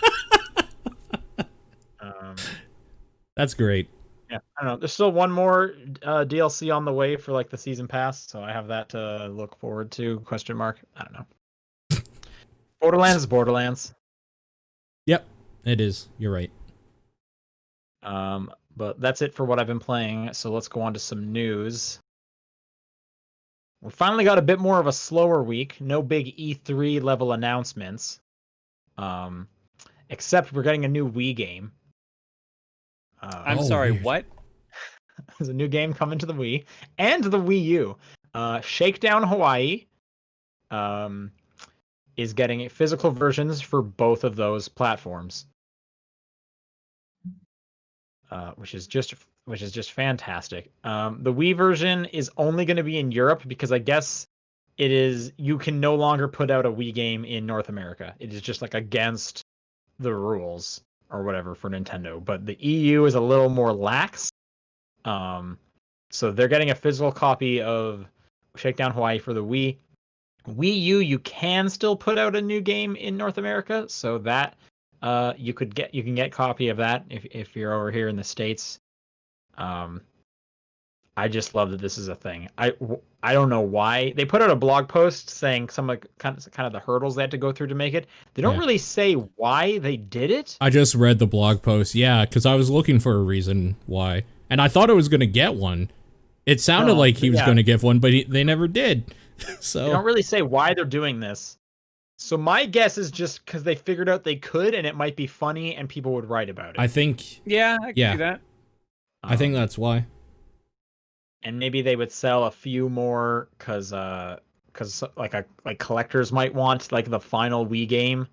Speaker 1: That's great.
Speaker 3: Yeah, I don't know. There's still one more DLC on the way for like the season pass, so I have that to look forward to. Question mark. I don't know. Borderlands is Borderlands.
Speaker 1: Yep, it is. You're right.
Speaker 3: But that's it for what I've been playing. So let's go on to some news. We finally got a bit more of a slower week. No big E3 level announcements. Except we're getting a new Wii game.
Speaker 2: I'm sorry,
Speaker 1: weird.
Speaker 2: what?
Speaker 3: There's a new game coming to the Wii and the Wii U. Shakedown Hawaii is getting physical versions for both of those platforms, which is just fantastic. The Wii version is only going to be in Europe because I guess you can no longer put out a Wii game in North America. It is just like against the rules or whatever for Nintendo. But the EU is a little more lax. So they're getting a physical copy of Shakedown Hawaii for the Wii. Wii U, you can still put out a new game in North America, so that you can get a copy of that if you're over here in the States. I just love that this is a thing. I don't know why they put out a blog post saying some like kind of the hurdles they had to go through to make it. They don't really say why they did it.
Speaker 1: I just read the blog post, yeah, because I was looking for a reason why, and I thought I was gonna get one. It sounded like he was gonna give one, but they never did. So
Speaker 3: they don't really say why they're doing this. So my guess is just because they figured out they could, and it might be funny, and people would write about it.
Speaker 1: I think.
Speaker 2: Yeah, I can see that.
Speaker 1: I think that's why.
Speaker 3: And maybe they would sell a few more because like collectors might want like the final Wii game.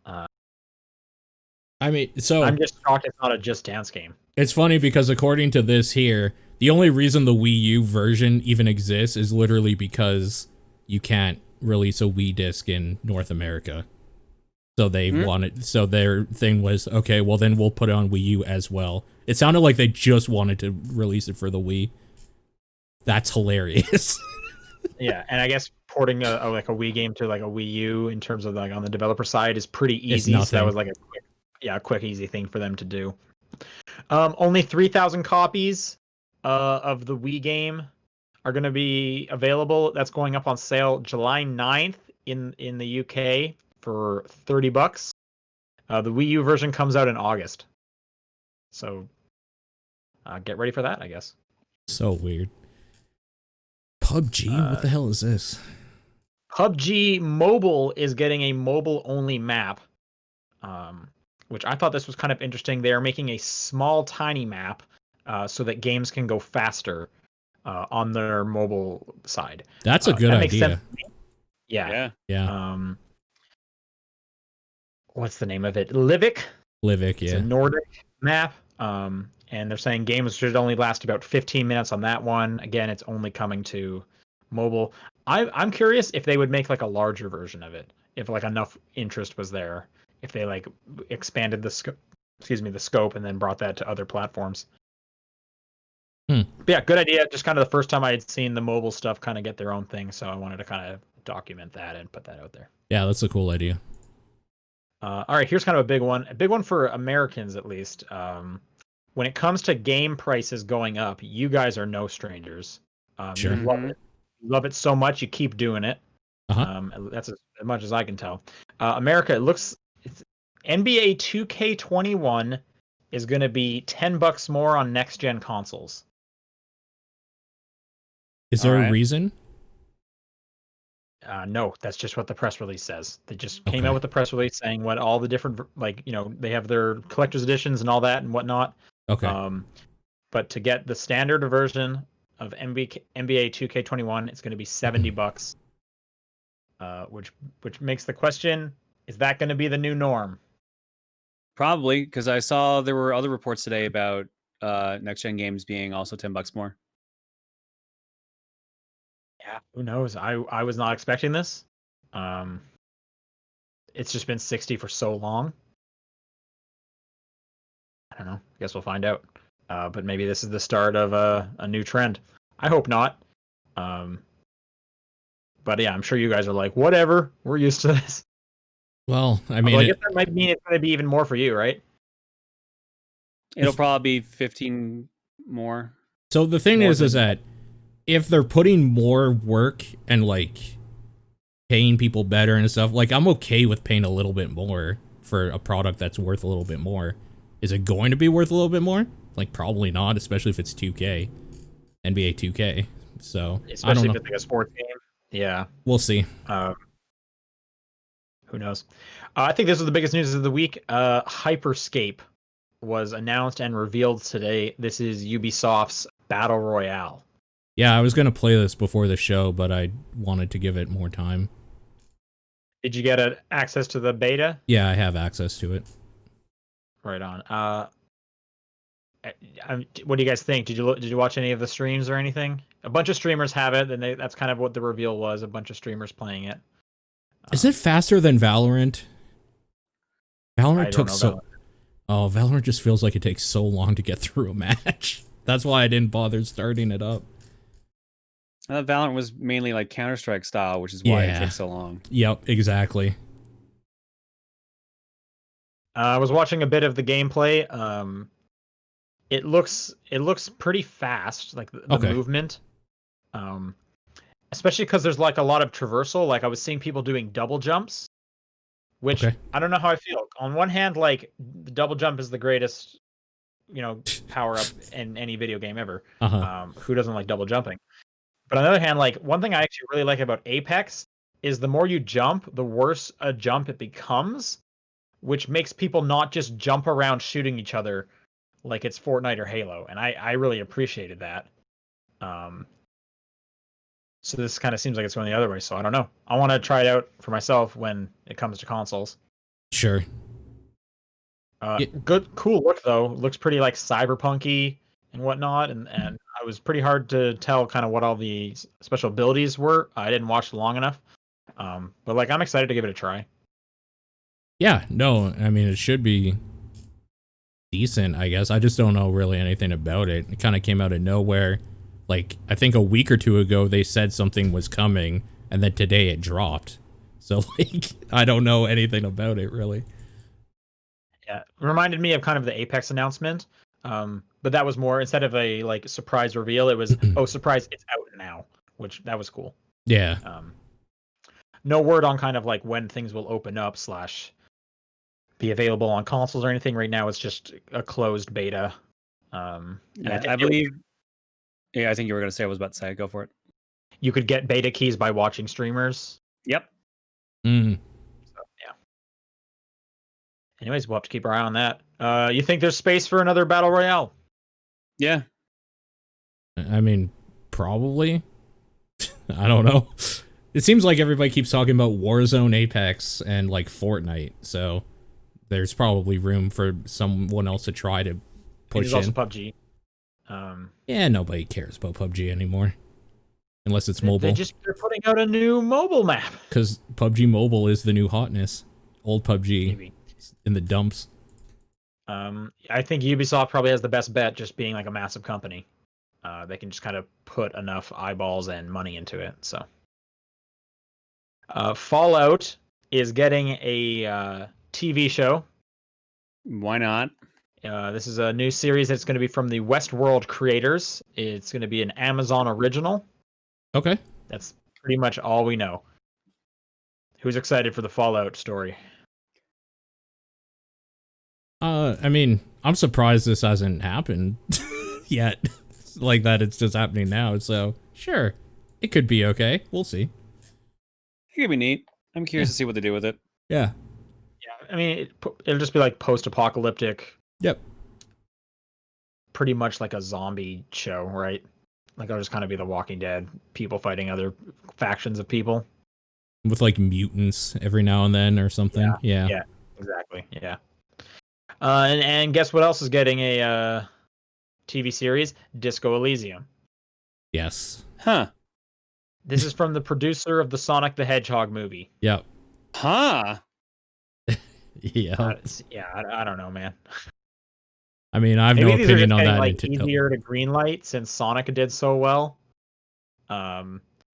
Speaker 1: I mean, so
Speaker 3: I'm just shocked it's not a Just Dance game.
Speaker 1: It's funny because according to this here, the only reason the Wii U version even exists is literally because you can't release a Wii disc in North America. So they wanted, so their thing was, okay, well then we'll put it on Wii U as well. It sounded like they just wanted to release it for the Wii. That's hilarious.
Speaker 3: Yeah, and I guess porting a Wii game to like a Wii U in terms of like on the developer side is pretty easy. So that was like a quick, easy thing for them to do. Only 3,000 copies of the Wii game are going to be available. That's going up on sale July 9th in the UK for $30. The Wii U version comes out in August. So get ready for that, I guess.
Speaker 1: So weird. PUBG? What the hell is this?
Speaker 3: PUBG Mobile is getting a mobile-only map, which I thought this was kind of interesting. They are making a small, tiny map so that games can go faster on their mobile side.
Speaker 1: That's a good idea.
Speaker 3: Makes sense to me. Yeah. What's the name of it? Livik, yeah. It's a Nordic map. And they're saying games should only last about 15 minutes on that one. Again, it's only coming to mobile. I'm curious if they would make like a larger version of it, if like enough interest was there, if they like expanded the scope and then brought that to other platforms. But yeah, good idea. Just kind of the first time I had seen the mobile stuff kind of get their own thing, so I wanted to kind of document that and put that out there.
Speaker 1: Yeah, that's a cool idea.
Speaker 3: All right, here's kind of a big one for Americans at least. When it comes to game prices going up, you guys are no strangers.
Speaker 1: Sure.
Speaker 3: You love it so much, you keep doing it.
Speaker 1: Uh-huh.
Speaker 3: That's as much as I can tell. America, it's NBA 2K21 is going to be $10 more on next-gen consoles.
Speaker 1: Is there a reason?
Speaker 3: No, that's just what the press release says. They just came out with the press release saying what all the different, like, you know, they have their collector's editions and all that and whatnot.
Speaker 1: Okay.
Speaker 3: But to get the standard version of NBA 2K21, it's going to be $70. Which makes the question: is that going to be the new norm?
Speaker 2: Probably, because I saw there were other reports today about next gen games being also $10 more.
Speaker 3: Yeah, who knows? I was not expecting this. It's just been 60 for so long. I don't know. I guess we'll find out. But maybe this is the start of a new trend. I hope not. But yeah, I'm sure you guys are like, whatever. We're used to this.
Speaker 1: Well, I
Speaker 3: Although
Speaker 1: mean,
Speaker 3: I guess that might mean it's going to be even more for you, right?
Speaker 2: It'll probably be 15 more.
Speaker 1: so the thing
Speaker 3: More
Speaker 1: is
Speaker 3: than-
Speaker 1: that if they're putting more work and like paying people better and stuff, like I'm okay with paying a little bit more for a product that's worth a little bit more. Is it going to be worth a little bit more? Like probably not, especially if it's 2K, NBA 2K. So I
Speaker 3: Especially
Speaker 1: don't
Speaker 3: if
Speaker 1: know.
Speaker 3: it's like a sports game. Yeah.
Speaker 1: We'll see.
Speaker 3: Who knows? I think this was the biggest news of the week. Hyperscape was announced and revealed today. This is Ubisoft's Battle Royale.
Speaker 1: Yeah, I was gonna play this before the show, but I wanted to give it more time.
Speaker 3: Did you get access to the beta?
Speaker 1: Yeah, I have access to it.
Speaker 3: Right on. What do you guys think? Did you watch any of the streams or anything? A bunch of streamers have it, and that's kind of what the reveal was. A bunch of streamers playing it.
Speaker 1: Is it faster than Valorant? Valorant took so. Oh, Valorant just feels like it takes so long to get through a match. That's why I didn't bother starting it up.
Speaker 2: I thought Valorant was mainly like Counter-Strike style, which is why it takes so long.
Speaker 1: Yep, exactly.
Speaker 3: I was watching a bit of the gameplay. It looks pretty fast, like the movement. Especially because there's like a lot of traversal. Like I was seeing people doing double jumps, which I don't know how I feel. On one hand, like the double jump is the greatest, power up in any video game ever. Who doesn't like double jumping? But on the other hand, like one thing I actually really like about Apex is the more you jump, the worse a jump it becomes, which makes people not just jump around shooting each other like it's Fortnite or Halo. And I really appreciated that. So this kind of seems like it's going the other way. So I don't know. I want to try it out for myself when it comes to consoles.
Speaker 1: Sure.
Speaker 3: Good, cool look though. Looks pretty like cyberpunky and whatnot. And I was pretty hard to tell kind of what all the special abilities were. I didn't watch long enough. But like I'm excited to give it a try.
Speaker 1: Yeah, no, I mean it should be decent, I guess. I just don't know really anything about it. It kind of came out of nowhere. Like, I think a week or two ago, they said something was coming, and then today it dropped. So, like, I don't know anything about it, really.
Speaker 3: Yeah, it reminded me of kind of the Apex announcement. But that was more, instead of a, like, surprise reveal, it was, oh, surprise, it's out now, which, that was cool.
Speaker 1: Yeah.
Speaker 3: No word on kind of, like, when things will open up / be available on consoles or anything. Right now, it's just a closed beta. And
Speaker 2: I believe... Yeah, I think you were going to say I was about to say. Go for it.
Speaker 3: You could get beta keys by watching streamers.
Speaker 2: Yep.
Speaker 3: So, yeah. Anyways, we'll have to keep our eye on that. You think there's space for another Battle Royale?
Speaker 2: Yeah.
Speaker 1: I mean, probably. I don't know. It seems like everybody keeps talking about Warzone, Apex, and, like, Fortnite. So there's probably room for someone else to try to push in.
Speaker 3: There's also PUBG.
Speaker 1: Yeah, nobody cares about PUBG anymore. Unless it's mobile.
Speaker 3: They're putting out a new mobile map.
Speaker 1: Because PUBG Mobile is the new hotness. Old PUBG
Speaker 3: Maybe.
Speaker 1: in the dumps.
Speaker 3: I think Ubisoft probably has the best bet, just being like a massive company. They can just kind of put enough eyeballs and money into it. So, Fallout is getting a TV show.
Speaker 2: Why not?
Speaker 3: This is a new series that's going to be from the Westworld creators. It's going to be an Amazon original.
Speaker 1: Okay.
Speaker 3: That's pretty much all we know. Who's excited for the Fallout story?
Speaker 1: I mean, I'm surprised this hasn't happened yet. Like that, it's just happening now. So, sure. It could be okay. We'll see.
Speaker 2: It could be neat. I'm curious to see what they do with it.
Speaker 1: Yeah.
Speaker 3: Yeah, I mean, it'll just be like post-apocalyptic.
Speaker 1: Yep.
Speaker 3: Pretty much like a zombie show, right? Like it'll just kind of be The Walking Dead, people fighting other factions of people.
Speaker 1: With like mutants every now and then or something. Yeah.
Speaker 3: Yeah, exactly. Yeah. And guess what else is getting a TV series Disco Elysium.
Speaker 1: Yes.
Speaker 2: Huh.
Speaker 3: This is from the producer of the Sonic the Hedgehog movie.
Speaker 1: Yep.
Speaker 2: Huh.
Speaker 1: Yeah.
Speaker 3: I don't know, man.
Speaker 1: I mean, I have
Speaker 3: Maybe
Speaker 1: no
Speaker 3: these are
Speaker 1: opinion
Speaker 3: just
Speaker 1: on
Speaker 3: getting,
Speaker 1: that
Speaker 3: like, easier to greenlight since Sonic did so well.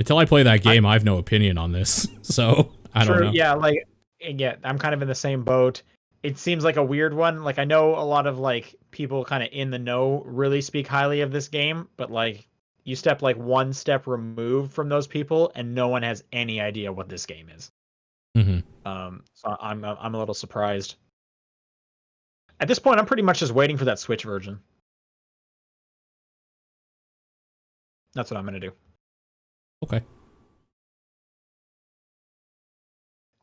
Speaker 1: until I play that game. I have no opinion on this, so I don't know.
Speaker 3: Yeah, like, yeah, I'm kind of in the same boat. It seems like a weird one. Like, I know a lot of like people kind of in the know really speak highly of this game, but like you step like one step removed from those people, and no one has any idea what this game is.
Speaker 1: Mm-hmm.
Speaker 3: So I'm a little surprised. At this point, I'm pretty much just waiting for that Switch version. That's what I'm gonna do.
Speaker 1: Okay.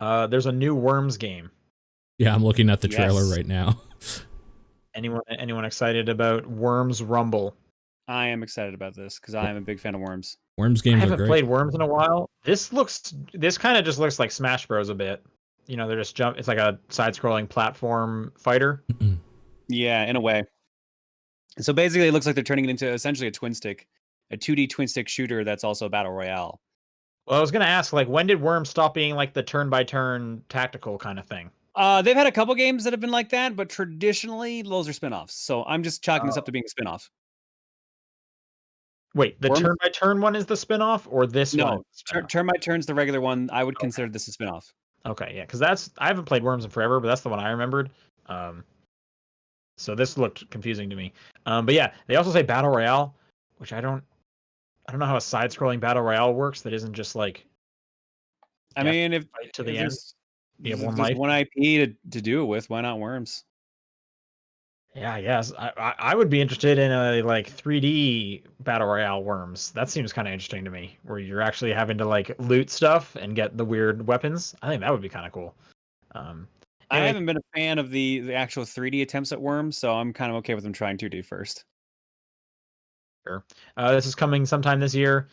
Speaker 3: There's a new Worms game.
Speaker 1: Yeah, I'm looking at the trailer
Speaker 2: Yes.
Speaker 1: right now.
Speaker 3: Anyone excited about Worms Rumble?
Speaker 2: I am excited about this because I am a big fan of Worms.
Speaker 1: Worms
Speaker 3: I
Speaker 1: games are
Speaker 3: haven't
Speaker 1: great.
Speaker 3: played Worms in a while. This kind of just looks like Smash Bros a bit. You know, they're just jump. It's like a side-scrolling platform fighter.
Speaker 2: Yeah, in a way. So basically, it looks like they're turning it into essentially a 2D twin stick shooter that's also a battle royale.
Speaker 3: Well, I was gonna ask, like, when did Worms stop being like the turn-by-turn tactical kind of thing?
Speaker 2: They've had a couple games that have been like that, but traditionally those are spin-offs. So I'm just chalking this up to being a spin-off.
Speaker 3: Wait, the
Speaker 2: Worms?
Speaker 3: turn-by-turn one is the spin-off, or this one?
Speaker 2: No, turn by turn's the regular one. I would consider this a spin-off.
Speaker 3: Okay, yeah, because I haven't played Worms in forever, but that's the one I remembered. So this looked confusing to me. But yeah, they also say battle royale, which I don't know how a side-scrolling battle royale works. That isn't just like.
Speaker 2: I mean, if
Speaker 3: to the end. You have one
Speaker 2: there's
Speaker 3: life.
Speaker 2: one IP to do it with, why not Worms?
Speaker 3: Yeah, yes. I would be interested in a like 3D battle royale Worms. That seems kind of interesting to me, where you're actually having to like loot stuff and get the weird weapons. I think that would be kind of cool.
Speaker 2: I
Speaker 3: Anyway,
Speaker 2: haven't been a fan of the actual 3D attempts at Worms, so I'm kind of okay with them trying 2D first.
Speaker 3: sure. This is coming sometime this year.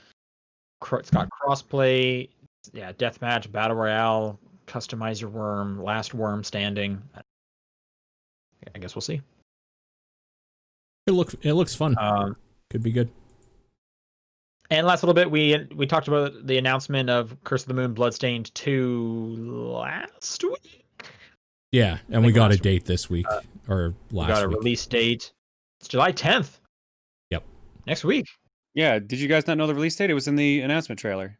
Speaker 3: It's got crossplay, yeah, deathmatch, battle royale, customize your worm, last worm standing. I guess we'll see.
Speaker 1: It looks fun. Could be good.
Speaker 3: And last little bit, we talked about the announcement of Curse of the Moon Bloodstained 2 last week.
Speaker 1: Yeah, and we got a date this week or last week.
Speaker 3: We got a release date. It's July 10th.
Speaker 1: Yep.
Speaker 3: Next week.
Speaker 2: Yeah, did you guys not know the release date? It was in the announcement trailer.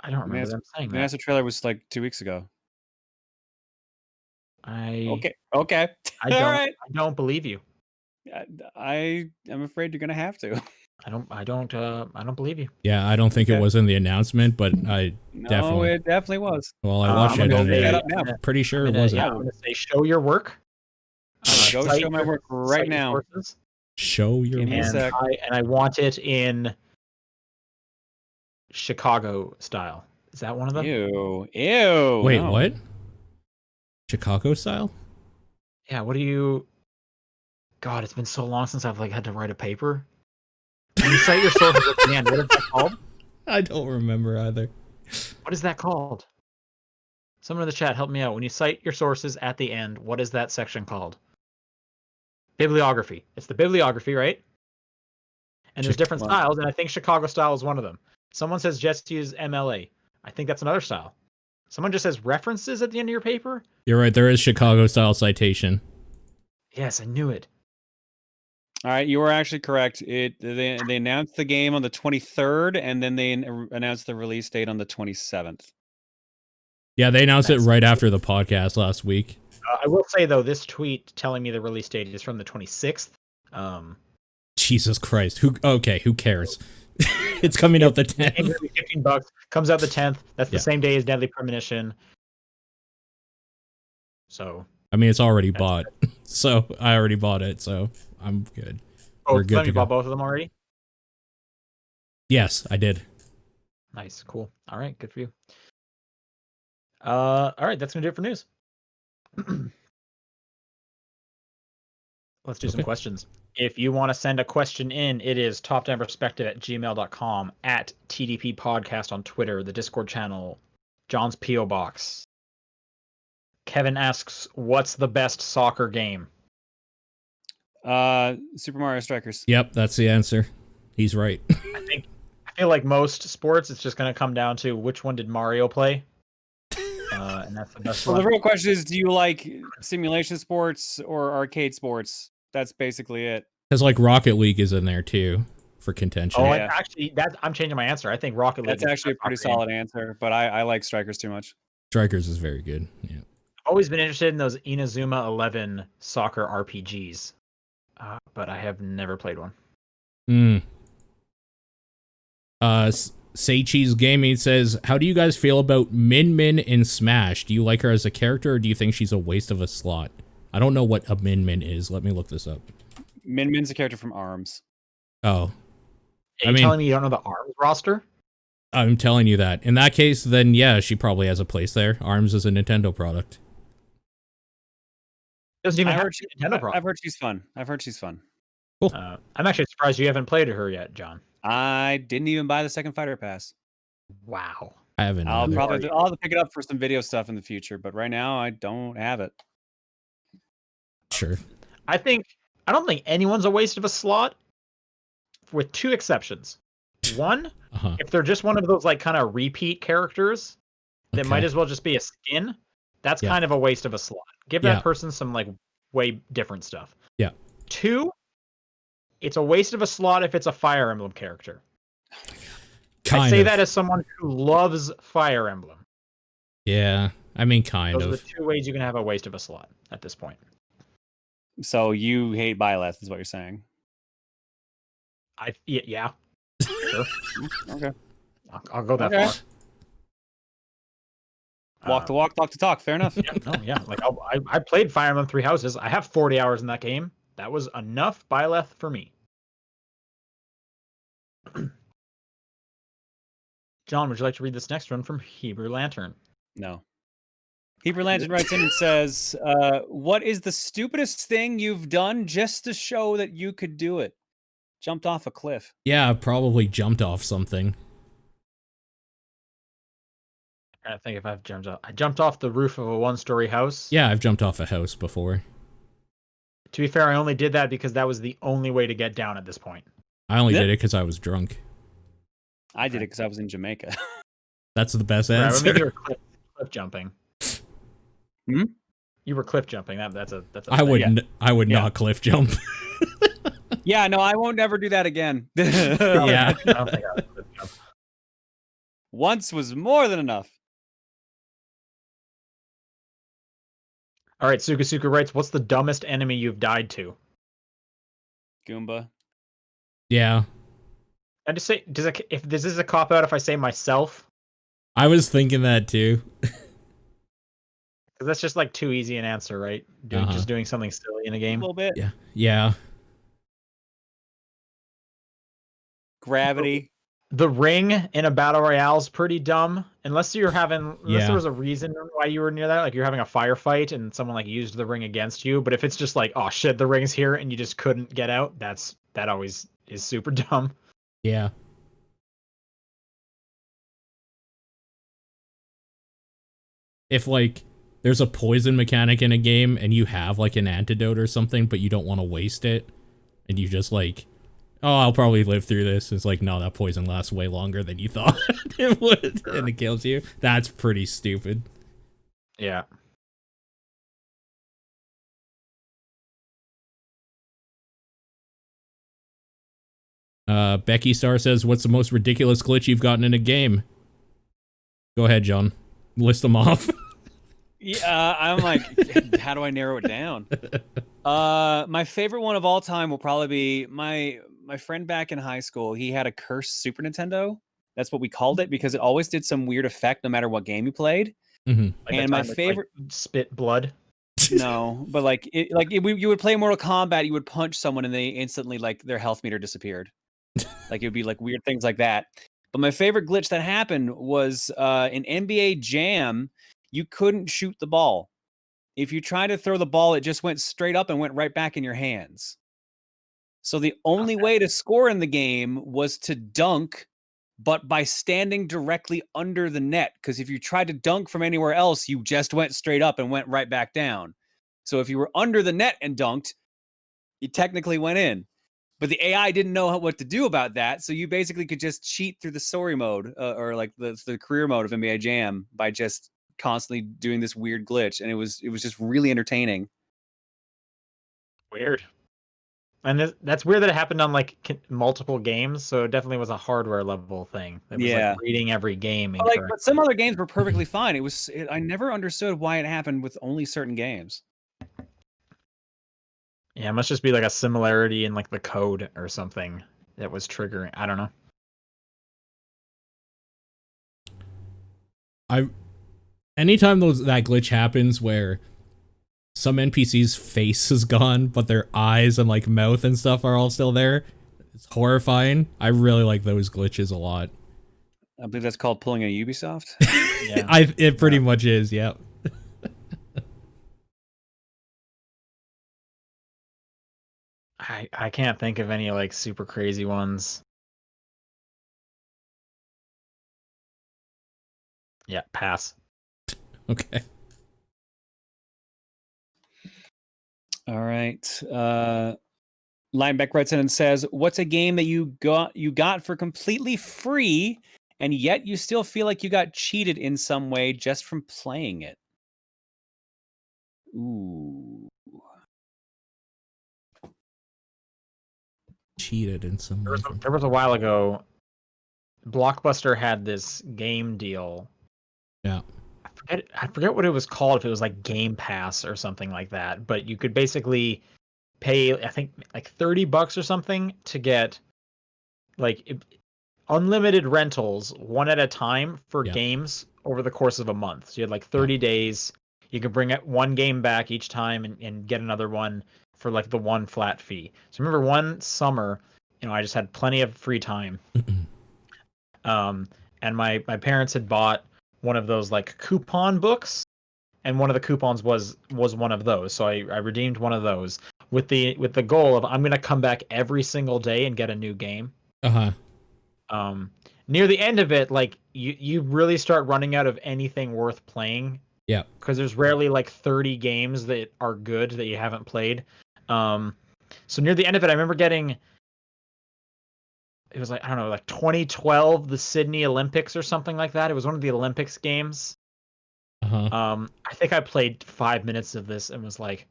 Speaker 3: I don't remember them saying
Speaker 2: The
Speaker 3: that.
Speaker 2: announcement trailer was like 2 weeks ago. Okay.
Speaker 3: I don't believe you.
Speaker 2: I am afraid you're gonna have to.
Speaker 3: I don't believe you.
Speaker 1: Yeah, I don't think it was in the announcement, but I definitely.
Speaker 2: It definitely was.
Speaker 1: Well, I watched it and I'm pretty sure it wasn't.
Speaker 3: Yeah, I'm gonna say show your work.
Speaker 2: Go show my work right now.
Speaker 1: Show your
Speaker 2: Give me a
Speaker 1: work.
Speaker 2: sec.
Speaker 3: And I want it in Chicago style. Is that one of them?
Speaker 2: Ew.
Speaker 1: Wait,
Speaker 2: no.
Speaker 1: what? Chicago style?
Speaker 3: Yeah. What do you? God, it's been so long since I've like had to write a paper. When you cite your sources at the end, what is that called?
Speaker 1: I don't remember either.
Speaker 3: What is that called? Someone in the chat, help me out. When you cite your sources at the end, what is that section called? Bibliography. It's the bibliography, right? And there's different styles, and I think Chicago style is one of them. Someone says just use MLA. I think that's another style. Someone just says references at the end of your paper.
Speaker 1: You're right. There is Chicago style citation.
Speaker 3: Yes, I knew it.
Speaker 2: All right, you were actually correct. They announced the game on the 23rd, and then they announced the release date on the 27th.
Speaker 1: Yeah, they announced it right after the podcast last week.
Speaker 3: I will say though, this tweet telling me the release date is from the 26th.
Speaker 1: Jesus Christ! Who cares? It's coming out the 10th.
Speaker 3: $15 comes out the 10th. That's the same day as Deadly Premonition. So
Speaker 1: I mean, it's already bought. So I already bought it. So I'm good.
Speaker 3: We're good. You bought both of them already?
Speaker 1: Yes, I did.
Speaker 3: Nice, cool. All right, good for you. All right, that's gonna do it for news. Let's do some questions. If you want to send a question in, it is topdownperspective@gmail.com, at TDP Podcast on Twitter, the Discord channel, John's P.O. Box. Kevin asks, what's the best soccer game?
Speaker 2: Super Mario Strikers.
Speaker 1: Yep, that's the answer. He's right.
Speaker 3: I feel like most sports, it's just going to come down to which one did Mario play, and that's the best
Speaker 2: Well,
Speaker 3: one.
Speaker 2: the real question is, do you like simulation sports or arcade sports? That's basically it.
Speaker 1: Because like Rocket League is in there too for contention.
Speaker 3: Oh,
Speaker 2: Yeah.
Speaker 3: actually, I'm changing my answer. I think Rocket League.
Speaker 2: That's actually a pretty solid answer, but I like Strikers too much.
Speaker 1: Strikers is very good. Yeah.
Speaker 3: I've always been interested in those Inazuma 11 soccer RPGs, but I have never played one.
Speaker 1: Say Cheese Gaming says, how do you guys feel about Min Min in Smash? Do you like her as a character, or do you think she's a waste of a slot? I don't know what a Min Min is. Let me look this up.
Speaker 2: Min Min's a character from ARMS.
Speaker 1: Oh.
Speaker 3: Are you telling me you don't know the ARMS roster?
Speaker 1: I'm telling you that. In that case, then yeah, she probably has a place there. ARMS is a Nintendo product.
Speaker 3: Doesn't even
Speaker 2: I've
Speaker 3: have
Speaker 2: heard,
Speaker 3: a Nintendo product.
Speaker 2: I've heard she's fun. I've heard she's fun.
Speaker 1: Cool.
Speaker 3: I'm actually surprised you haven't played her yet, John.
Speaker 2: I didn't even buy the second fighter pass.
Speaker 3: Wow.
Speaker 1: I haven't.
Speaker 2: I'll
Speaker 1: either.
Speaker 2: have to pick it up for some video stuff in the future, but right now I don't have it.
Speaker 1: Sure.
Speaker 3: I don't think anyone's a waste of a slot, with two exceptions. One, if they're just one of those like kind of repeat characters that might as well just be a skin, that's kind of a waste of a slot. Give that person some like way different stuff.
Speaker 1: Yeah.
Speaker 3: Two, it's a waste of a slot if it's a Fire Emblem character. I say that as someone who loves Fire Emblem.
Speaker 1: Yeah, I mean, kind
Speaker 3: Those
Speaker 1: of.
Speaker 3: are the two ways you can have a waste of a slot at this point.
Speaker 2: So you hate Byleth, is what you're saying?
Speaker 3: Yeah. Sure.
Speaker 2: Okay.
Speaker 3: I'll go that far.
Speaker 2: Walk the walk, talk the talk. Fair enough.
Speaker 3: Yeah. Like I played Fire Emblem Three Houses. I have 40 hours in that game. That was enough Byleth for me. John, would you like to read this next one from Hebrew Lantern?
Speaker 2: No. Hebrew Lantern writes in and says, what is the stupidest thing you've done just to show that you could do it? Jumped off a cliff.
Speaker 1: Yeah, probably jumped off something.
Speaker 3: I think if I've jumped off. I jumped off the roof of a one-story house.
Speaker 1: Yeah, I've jumped off a house before.
Speaker 3: To be fair, I only did that because that was the only way to get down at this point.
Speaker 1: I only did it because I was drunk.
Speaker 2: I did it because I was in Jamaica.
Speaker 1: That's the best answer.
Speaker 3: I mean, you were cliff jumping.
Speaker 2: Hmm?
Speaker 3: You were cliff jumping. That's a
Speaker 1: I would not cliff jump.
Speaker 2: Yeah, no, I won't never do that again.
Speaker 1: Yeah.
Speaker 3: I don't think I would cliff jump.
Speaker 2: Once was more than enough.
Speaker 3: All right, Suka writes, what's the dumbest enemy you've died to?
Speaker 2: Goomba.
Speaker 1: Yeah.
Speaker 3: I just say, if this is a cop out if I say myself?
Speaker 1: I was thinking that too.
Speaker 3: Because that's just like too easy an answer, right? Just doing something silly in a game.
Speaker 2: A little bit.
Speaker 1: Yeah. Yeah.
Speaker 2: Gravity.
Speaker 3: The ring in a battle royale is pretty dumb, unless there was a reason why you were near that, like you're having a firefight and someone like used the ring against you. But if it's just like, oh shit, the ring's here and you just couldn't get out, that always is super dumb.
Speaker 1: Yeah. If like there's a poison mechanic in a game and you have like an antidote or something, but you don't want to waste it, and you just like, oh, I'll probably live through this. It's like, no, that poison lasts way longer than you thought it would, and it kills you. That's pretty stupid.
Speaker 3: Yeah.
Speaker 1: Becky Star says, what's the most ridiculous glitch you've gotten in a game? Go ahead, John. List them off.
Speaker 2: Yeah, I'm like, how do I narrow it down? My favorite one of all time will probably be my friend back in high school. He had a cursed Super Nintendo. That's what we called it because it always did some weird effect no matter what game you played.
Speaker 1: Mm-hmm.
Speaker 3: Like
Speaker 2: and my favorite,
Speaker 3: spit blood.
Speaker 2: No, but you would play Mortal Kombat. You would punch someone and they instantly like their health meter disappeared. Like it would be like weird things like that. But my favorite glitch that happened was in NBA Jam. You couldn't shoot the ball. If you tried to throw the ball, it just went straight up and went right back in your hands. So the only way to score in the game was to dunk, but by standing directly under the net. Because if you tried to dunk from anywhere else, you just went straight up and went right back down. So if you were under the net and dunked, You technically went in, but the AI didn't know what to do about that. So you basically could just cheat through the story mode or like the career mode of NBA Jam by just constantly doing this weird glitch, and it was just really entertaining.
Speaker 3: Weird. And that's weird that it happened on like multiple games, so it definitely was a hardware level thing. It was like reading every game incorrectly.
Speaker 2: But some other games were perfectly fine. I never understood why it happened with only certain games.
Speaker 3: Yeah, it must just be like a similarity in like the code or something that was triggering. I don't know.
Speaker 1: Anytime that glitch happens where some NPC's face is gone, but their eyes and like mouth and stuff are all still there, it's horrifying. I really like those glitches a lot.
Speaker 2: I believe that's called pulling a Ubisoft.
Speaker 1: Yeah. It pretty much is, yeah.
Speaker 3: I can't think of any like super crazy ones. Yeah, pass.
Speaker 1: Okay.
Speaker 2: All right. Lineback writes in and says, "What's a game that you got for completely free, and yet you still feel like you got cheated in some way just from playing it?" Ooh.
Speaker 1: Cheated in some way.
Speaker 3: There was a while ago, Blockbuster had this game deal.
Speaker 1: Yeah.
Speaker 3: I forget what it was called, if it was like Game Pass or something like that, but you could basically pay, I think, like $30 or something to get like unlimited rentals one at a time for games over the course of a month. So you had like 30 days. You could bring one game back each time and get another one for like the one flat fee. So remember one summer, I just had plenty of free time. And my parents had bought one of those like coupon books, and one of the coupons was one of those. So I redeemed one of those with the goal of I'm gonna come back every single day and get a new game. Near the end of it, like you really start running out of anything worth playing.
Speaker 1: Yeah.
Speaker 3: Because there's rarely like 30 games that are good that you haven't played. So near the end of it, I remember getting, it was like, I don't know, like 2012, the Sydney Olympics or something like that. It was one of the Olympics games. I think I played 5 minutes of this and was like,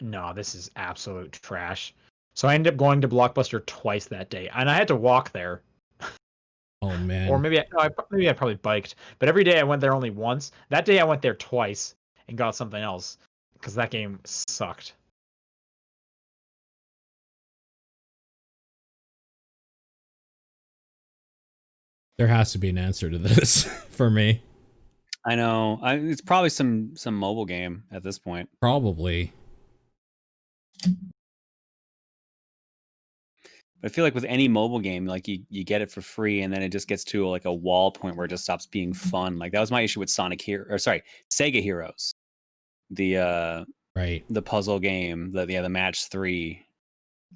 Speaker 3: no, this is absolute trash. So I ended up going to Blockbuster twice that day, and I had to walk there.
Speaker 1: Oh man.
Speaker 3: Or maybe I probably biked, but every day I went there only once. That day I went there twice and got something else because that game sucked.
Speaker 1: There has to be an answer to this for me.
Speaker 2: I know. It's probably some mobile game at this point.
Speaker 1: Probably.
Speaker 2: I feel like with any mobile game, like you get it for free, and then it just gets to like a wall point where it just stops being fun. Like that was my issue with Sega Heroes, the puzzle game, the match 3.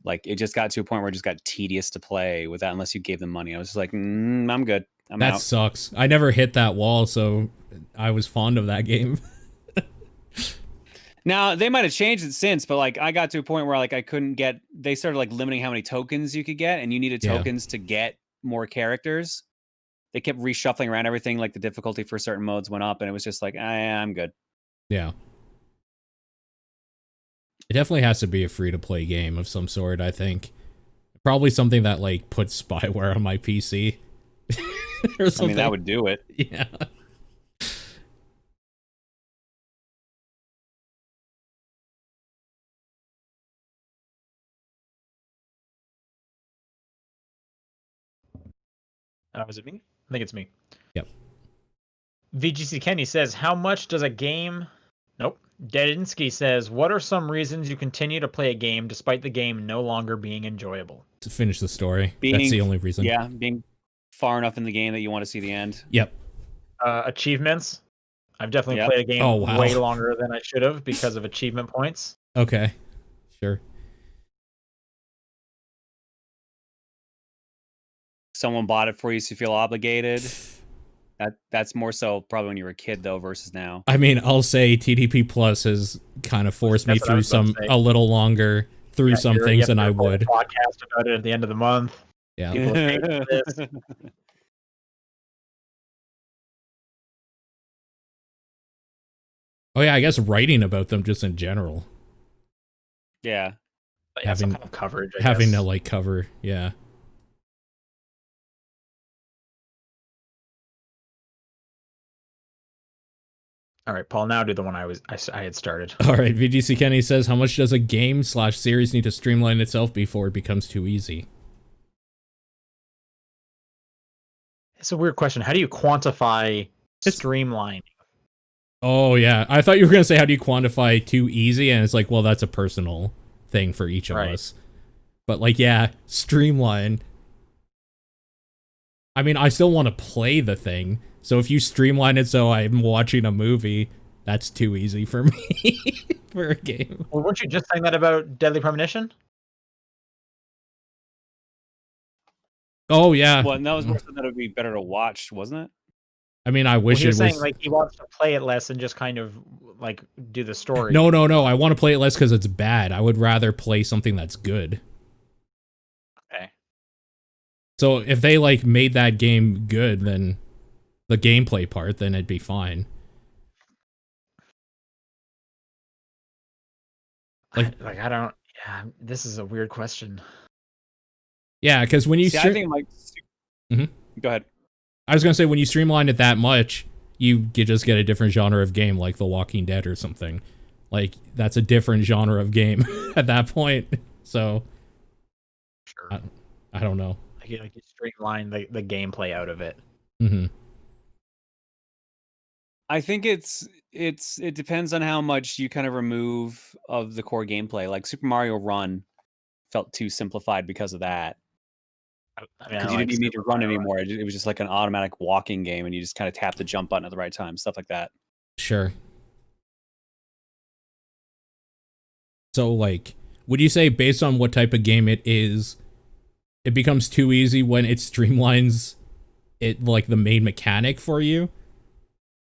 Speaker 2: Like it just got to a point where it just got tedious to play with that unless you gave them money. I was just like, I'm good. I'm out.
Speaker 1: That sucks. I never hit that wall, so I was fond of that game.
Speaker 2: Now they might have changed it since, but like I got to a point where like I couldn't get. They started like limiting how many tokens you could get, and you needed tokens to get more characters. They kept reshuffling around everything. Like the difficulty for certain modes went up, and it was just like I'm good.
Speaker 1: Yeah. It definitely has to be a free-to-play game of some sort, I think. Probably something that like puts spyware on my PC. Or something.
Speaker 2: I mean, that would do it.
Speaker 1: Yeah.
Speaker 3: Was it me? I think it's me.
Speaker 1: Yep.
Speaker 3: VGC Kenny says, how much does a game... Nope. Dedinsky says, what are some reasons you continue to play a game despite the game no longer being enjoyable?
Speaker 1: To finish the story. That's the only reason.
Speaker 2: Yeah, being far enough in the game that you want to see the end.
Speaker 1: Yep.
Speaker 3: Achievements. I've definitely played a game way longer than I should have because of achievement points.
Speaker 1: Okay. Sure.
Speaker 2: Someone bought it for you, so you feel obligated. That's more so probably when you were a kid though versus now.
Speaker 1: I mean, I'll say TDP Plus has kind of forced me through a little longer through some
Speaker 3: You
Speaker 1: things
Speaker 3: have
Speaker 1: than
Speaker 3: to
Speaker 1: I
Speaker 3: record
Speaker 1: would.
Speaker 3: a podcast about it at the end of the month.
Speaker 1: Yeah.
Speaker 3: People are paying for this.
Speaker 1: Oh yeah, I guess writing about them just in general.
Speaker 2: Yeah.
Speaker 3: But yeah, some kind of coverage, I
Speaker 1: having
Speaker 3: guess.
Speaker 1: to like cover, yeah.
Speaker 3: All right, Paul. Now do the one I had started.
Speaker 1: All right, VGC Kenny says, how much does a game/series need to streamline itself before it becomes too easy?
Speaker 3: It's a weird question. How do you quantify streamlining?
Speaker 1: Oh yeah, I thought you were gonna say how do you quantify too easy, and it's like, well, that's a personal thing for each of us. But like, yeah, streamline. I mean, I still want to play the thing, so if you streamline it so I'm watching a movie, that's too easy for me for a game.
Speaker 3: Well, weren't you just saying that about Deadly Premonition?
Speaker 1: Oh yeah.
Speaker 2: Well, and that was more so that it would be better to watch, wasn't it?
Speaker 1: I mean, I wish
Speaker 3: he was
Speaker 1: it was
Speaker 3: saying like he wants to play it less and just kind of like do the story.
Speaker 1: No. I want to play it less because it's bad. I would rather play something that's good.
Speaker 3: Okay.
Speaker 1: So if they like made that game good, then the gameplay part, then it'd be fine.
Speaker 3: Like I don't. Yeah, this is a weird question.
Speaker 1: Yeah, because when you
Speaker 2: I think like. Go ahead.
Speaker 1: I was gonna say when you streamline it that much, you just get a different genre of game, like The Walking Dead or something. Like that's a different genre of game at that point. So,
Speaker 3: sure.
Speaker 1: I don't know.
Speaker 3: Like you streamline the gameplay out of it.
Speaker 1: Mm-hmm.
Speaker 2: I think it depends on how much you kind of remove of the core gameplay. Like Super Mario Run felt too simplified because of that. Because you didn't even need to run anymore. It was just like an automatic walking game, and you just kind of tap the jump button at the right time, stuff like that.
Speaker 1: Sure. So, like, would you say based on what type of game it is, it becomes too easy when it streamlines it, like, the main mechanic for you?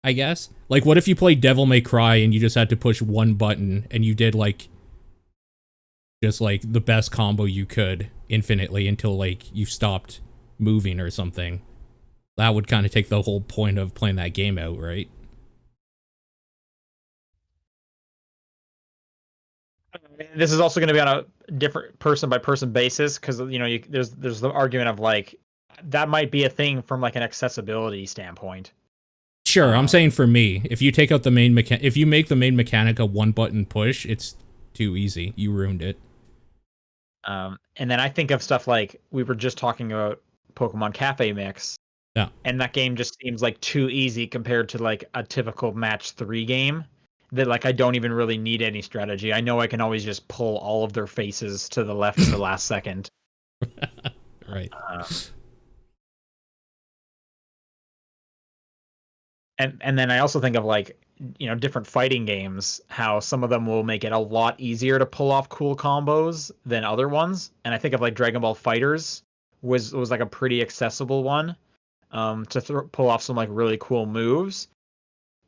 Speaker 1: I guess? Like, what if you played Devil May Cry and you just had to push one button and you did, like, just, like, the best combo you could infinitely until, like, you stopped moving or something? That would kind of take the whole point of playing that game out, right?
Speaker 3: This is also going to be on a different person-by-person basis because, you know, there's the argument of, like, that might be a thing from, like, an accessibility standpoint.
Speaker 1: Sure, I'm saying for me, if you take out the main if you make the main mechanic a one-button push, it's too easy. You ruined it.
Speaker 3: And then I think of stuff like we were just talking about Pokemon Cafe Mix.
Speaker 1: Yeah.
Speaker 3: And that game just seems like too easy compared to like a typical match 3 game that like I don't even really need any strategy. I know I can always just pull all of their faces to the left at the last second.
Speaker 1: Right.
Speaker 3: And then I also think of like, you know, different fighting games, how some of them will make it a lot easier to pull off cool combos than other ones. And I think of like Dragon Ball Fighters was like a pretty accessible one to pull off some like really cool moves.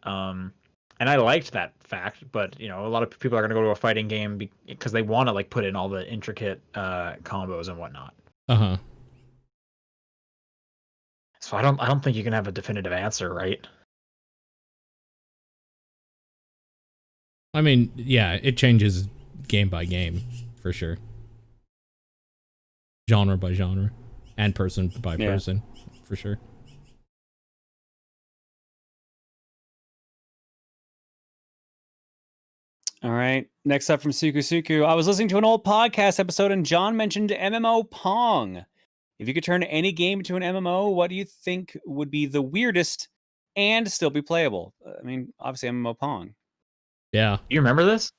Speaker 3: And I liked that fact, but you know, a lot of people are going to go to a fighting game because they want to like put in all the intricate combos and whatnot.
Speaker 1: Uh-huh.
Speaker 3: So I don't think you can have a definitive answer, right?
Speaker 1: I mean, yeah, it changes game by game, for sure. Genre by genre. And person by person, for sure.
Speaker 2: All right. Next up from Suku Suku. I was listening to an old podcast episode and John mentioned MMO Pong. If you could turn any game into an MMO, what do you think would be the weirdest and still be playable? I mean, obviously MMO Pong.
Speaker 1: Yeah.
Speaker 3: You remember this?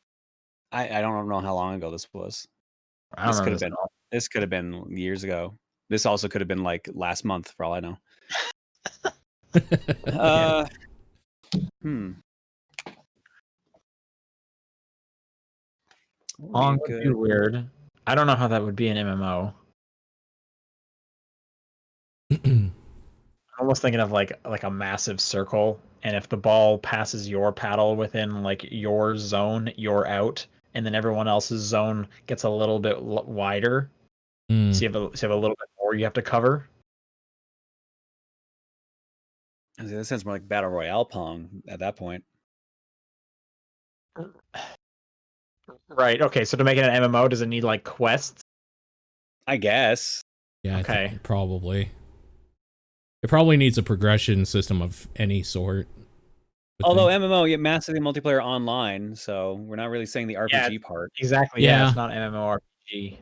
Speaker 2: I don't know how long ago this was. This could have been years ago. This also could have been like last month for all I know.
Speaker 3: Pong would be weird. I don't know how that would be an MMO. I'm almost thinking of like a massive circle, and if the ball passes your paddle within like your zone, you're out, and then everyone else's zone gets a little bit wider.
Speaker 1: Mm.
Speaker 3: So you have a little bit more you have to cover.
Speaker 2: That sounds more like Battle Royale Pong at that point.
Speaker 3: Right. Okay. So to make it an MMO, does it need like quests?
Speaker 2: I guess.
Speaker 1: Yeah,
Speaker 3: Okay.
Speaker 1: probably. It probably needs a progression system of any sort.
Speaker 2: Although MMO, you get massively multiplayer online, so we're not really saying the RPG part.
Speaker 3: Exactly. Yeah, it's not MMORPG.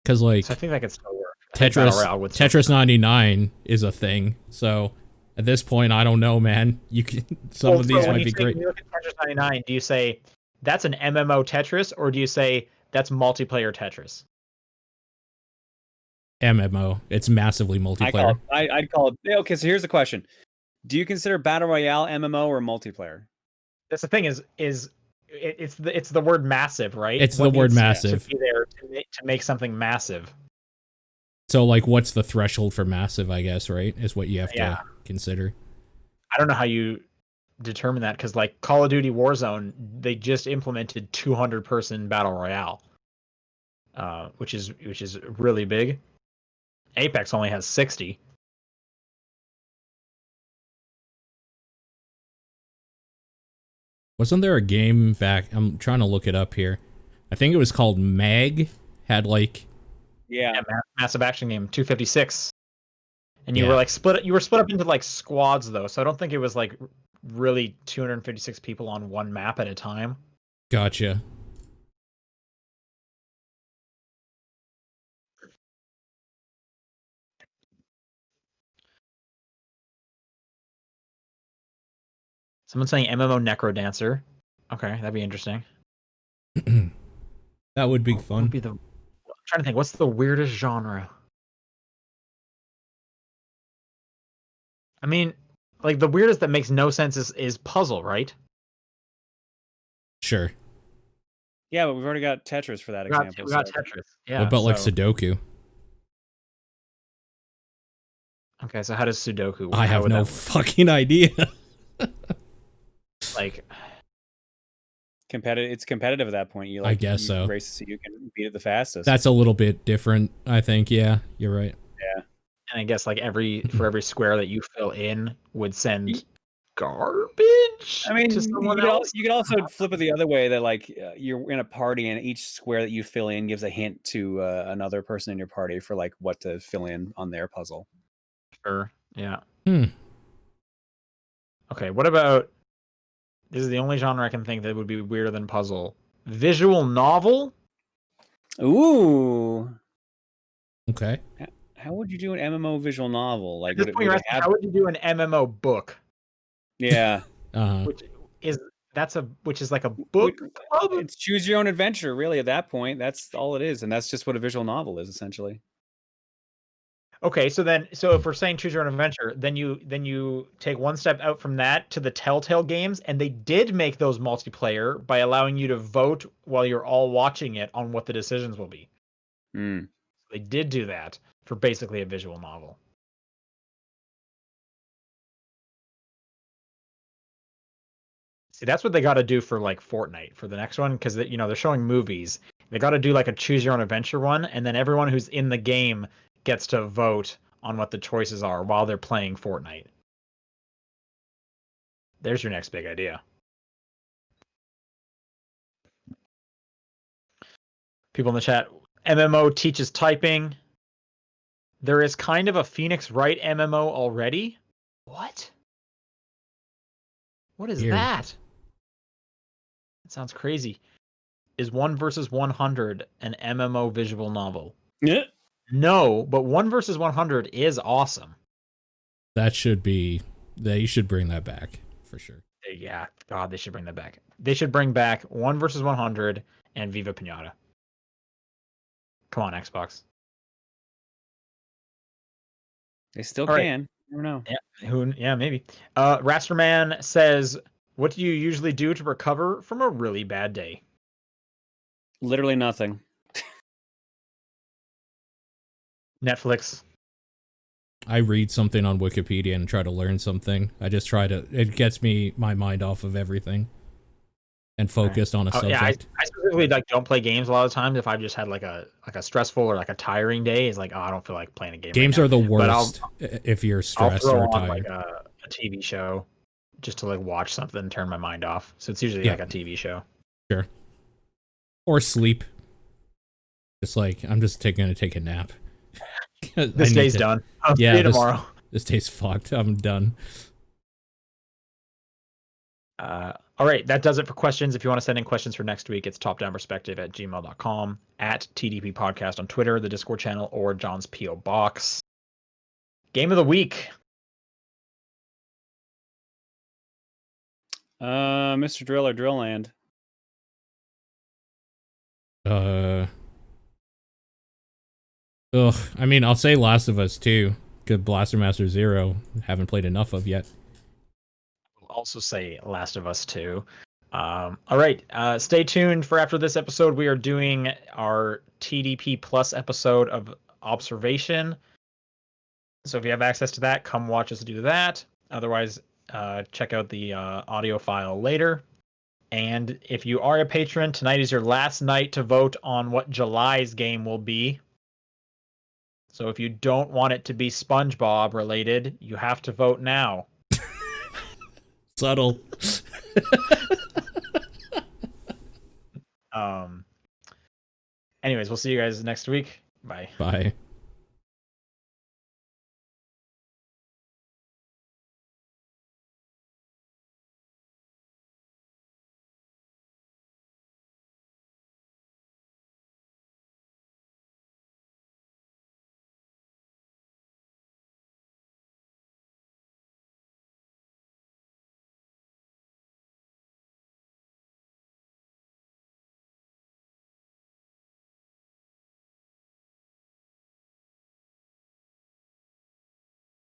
Speaker 1: Because like,
Speaker 3: so I think that could still work.
Speaker 1: Tetris 99 is a thing. So at this point, I don't know, man. You can some of these might be great.
Speaker 3: When you look at Tetris 99, do you say that's an MMO Tetris, or do you say that's multiplayer Tetris?
Speaker 1: MMO. It's massively multiplayer.
Speaker 2: I'd call it. Okay, so here's the question: do you consider Battle Royale MMO or multiplayer?
Speaker 3: That's the thing it's the word massive, right?
Speaker 1: It's the word massive.
Speaker 3: To be there to make something massive.
Speaker 1: So like, what's the threshold for massive? I guess right is what you have to consider.
Speaker 3: I don't know how you determine that because like Call of Duty Warzone, they just implemented 200-person battle royale, which is really big. Apex only has 60.
Speaker 1: Wasn't there a game back? I'm trying to look it up here. I think it was called Mag. Had like
Speaker 3: massive action game 256, and you were like split. You were split up into like squads though, so I don't think it was like really 256 people on one map at a time.
Speaker 1: Gotcha.
Speaker 3: Someone's saying MMO Necrodancer. Okay, that'd be interesting.
Speaker 1: That would be fun.
Speaker 3: I'm trying to think, what's the weirdest genre? I mean, like the weirdest that makes no sense is puzzle, right?
Speaker 1: Sure.
Speaker 2: Yeah, but we've already got Tetris for that example.
Speaker 3: We got Tetris. Yeah.
Speaker 1: What about like Sudoku?
Speaker 3: Okay, so how does Sudoku work?
Speaker 1: I have no fucking idea.
Speaker 3: Like
Speaker 2: it's competitive at that point. You
Speaker 1: I guess so.
Speaker 2: Race so you can beat it the fastest.
Speaker 1: That's a little bit different, I think. Yeah, you're right.
Speaker 2: Yeah.
Speaker 3: And I guess like for every square that you fill in would send garbage.
Speaker 2: I mean,
Speaker 3: to someone else.
Speaker 2: You could also flip it the other way that like you're in a party and each square that you fill in gives a hint to another person in your party for like what to fill in on their puzzle.
Speaker 3: Sure. Yeah.
Speaker 1: Hmm.
Speaker 3: Okay, what about this is the only genre I can think that would be weirder than puzzle. Visual novel?
Speaker 2: Ooh.
Speaker 1: Okay.
Speaker 2: How would you do an MMO visual novel? Like,
Speaker 3: how would you do an MMO book?
Speaker 2: Yeah.
Speaker 3: Which is like a book club?
Speaker 2: It's choose your own adventure, really, at that point. That's all it is. And that's just what a visual novel is, essentially.
Speaker 3: Okay, so if we're saying choose your own adventure, then you take one step out from that to the Telltale games, and they did make those multiplayer by allowing you to vote while you're all watching it on what the decisions will be. They did do that for basically a visual novel. See, that's what they got to do for like Fortnite for the next one, because they're showing movies. They got to do like a choose your own adventure one, and then everyone who's in the game gets to vote on what the choices are while they're playing Fortnite. There's your next big idea. People in the chat, MMO teaches typing. There is kind of a Phoenix Wright MMO already. What? What is that? That sounds crazy. Is 1 versus 100 an MMO visual novel?
Speaker 2: Yeah.
Speaker 3: No, but 1 versus 100 is awesome.
Speaker 1: They should bring that back for sure.
Speaker 3: Yeah, God, they should bring that back. They should bring back 1 versus 100 and Viva Pinata. Come on, Xbox.
Speaker 2: They still can. I don't know.
Speaker 3: Yeah, maybe. Rasterman says, what do you usually do to recover from a really bad day?
Speaker 2: Literally nothing.
Speaker 3: Netflix.
Speaker 1: I read something on Wikipedia and try to learn something. It gets my mind off of everything. and focused on a
Speaker 3: Yeah,
Speaker 1: subject.
Speaker 3: I specifically like don't play games a lot of times if I've just had like a stressful or like a tiring day. It's like, oh, I don't feel like playing a game.
Speaker 1: Games
Speaker 3: right
Speaker 1: are the
Speaker 3: now. But
Speaker 1: worst if you're
Speaker 3: I'll
Speaker 1: stressed
Speaker 3: throw
Speaker 1: or
Speaker 3: on like
Speaker 1: tired.
Speaker 3: a TV show just to like watch something and turn my mind off. So it's usually
Speaker 1: Yeah.
Speaker 3: like a TV show.
Speaker 1: Sure. Or sleep. Just like I'm just gonna take a nap.
Speaker 3: This day's done. I'll see you tomorrow.
Speaker 1: This day's fucked. I'm done.
Speaker 3: All right, that does it for questions. If you want to send in questions for next week, it's topdownperspective@gmail.com, at TDP Podcast on Twitter, the Discord channel, or John's P.O. Box. Game of the week.
Speaker 2: Mr. Driller Drillland.
Speaker 1: I mean, I'll say Last of Us 2. Good Blaster Master Zero. Haven't played enough of yet.
Speaker 3: I'll also say Last of Us 2. All right, stay tuned for after this episode. We are doing our TDP Plus episode of Observation. So if you have access to that, come watch us do that. Otherwise, check out the audio file later. And if you are a patron, tonight is your last night to vote on what July's game will be. So if you don't want it to be SpongeBob related, you have to vote now.
Speaker 1: Subtle.
Speaker 3: Anyways, we'll see you guys next week. Bye.
Speaker 1: Bye.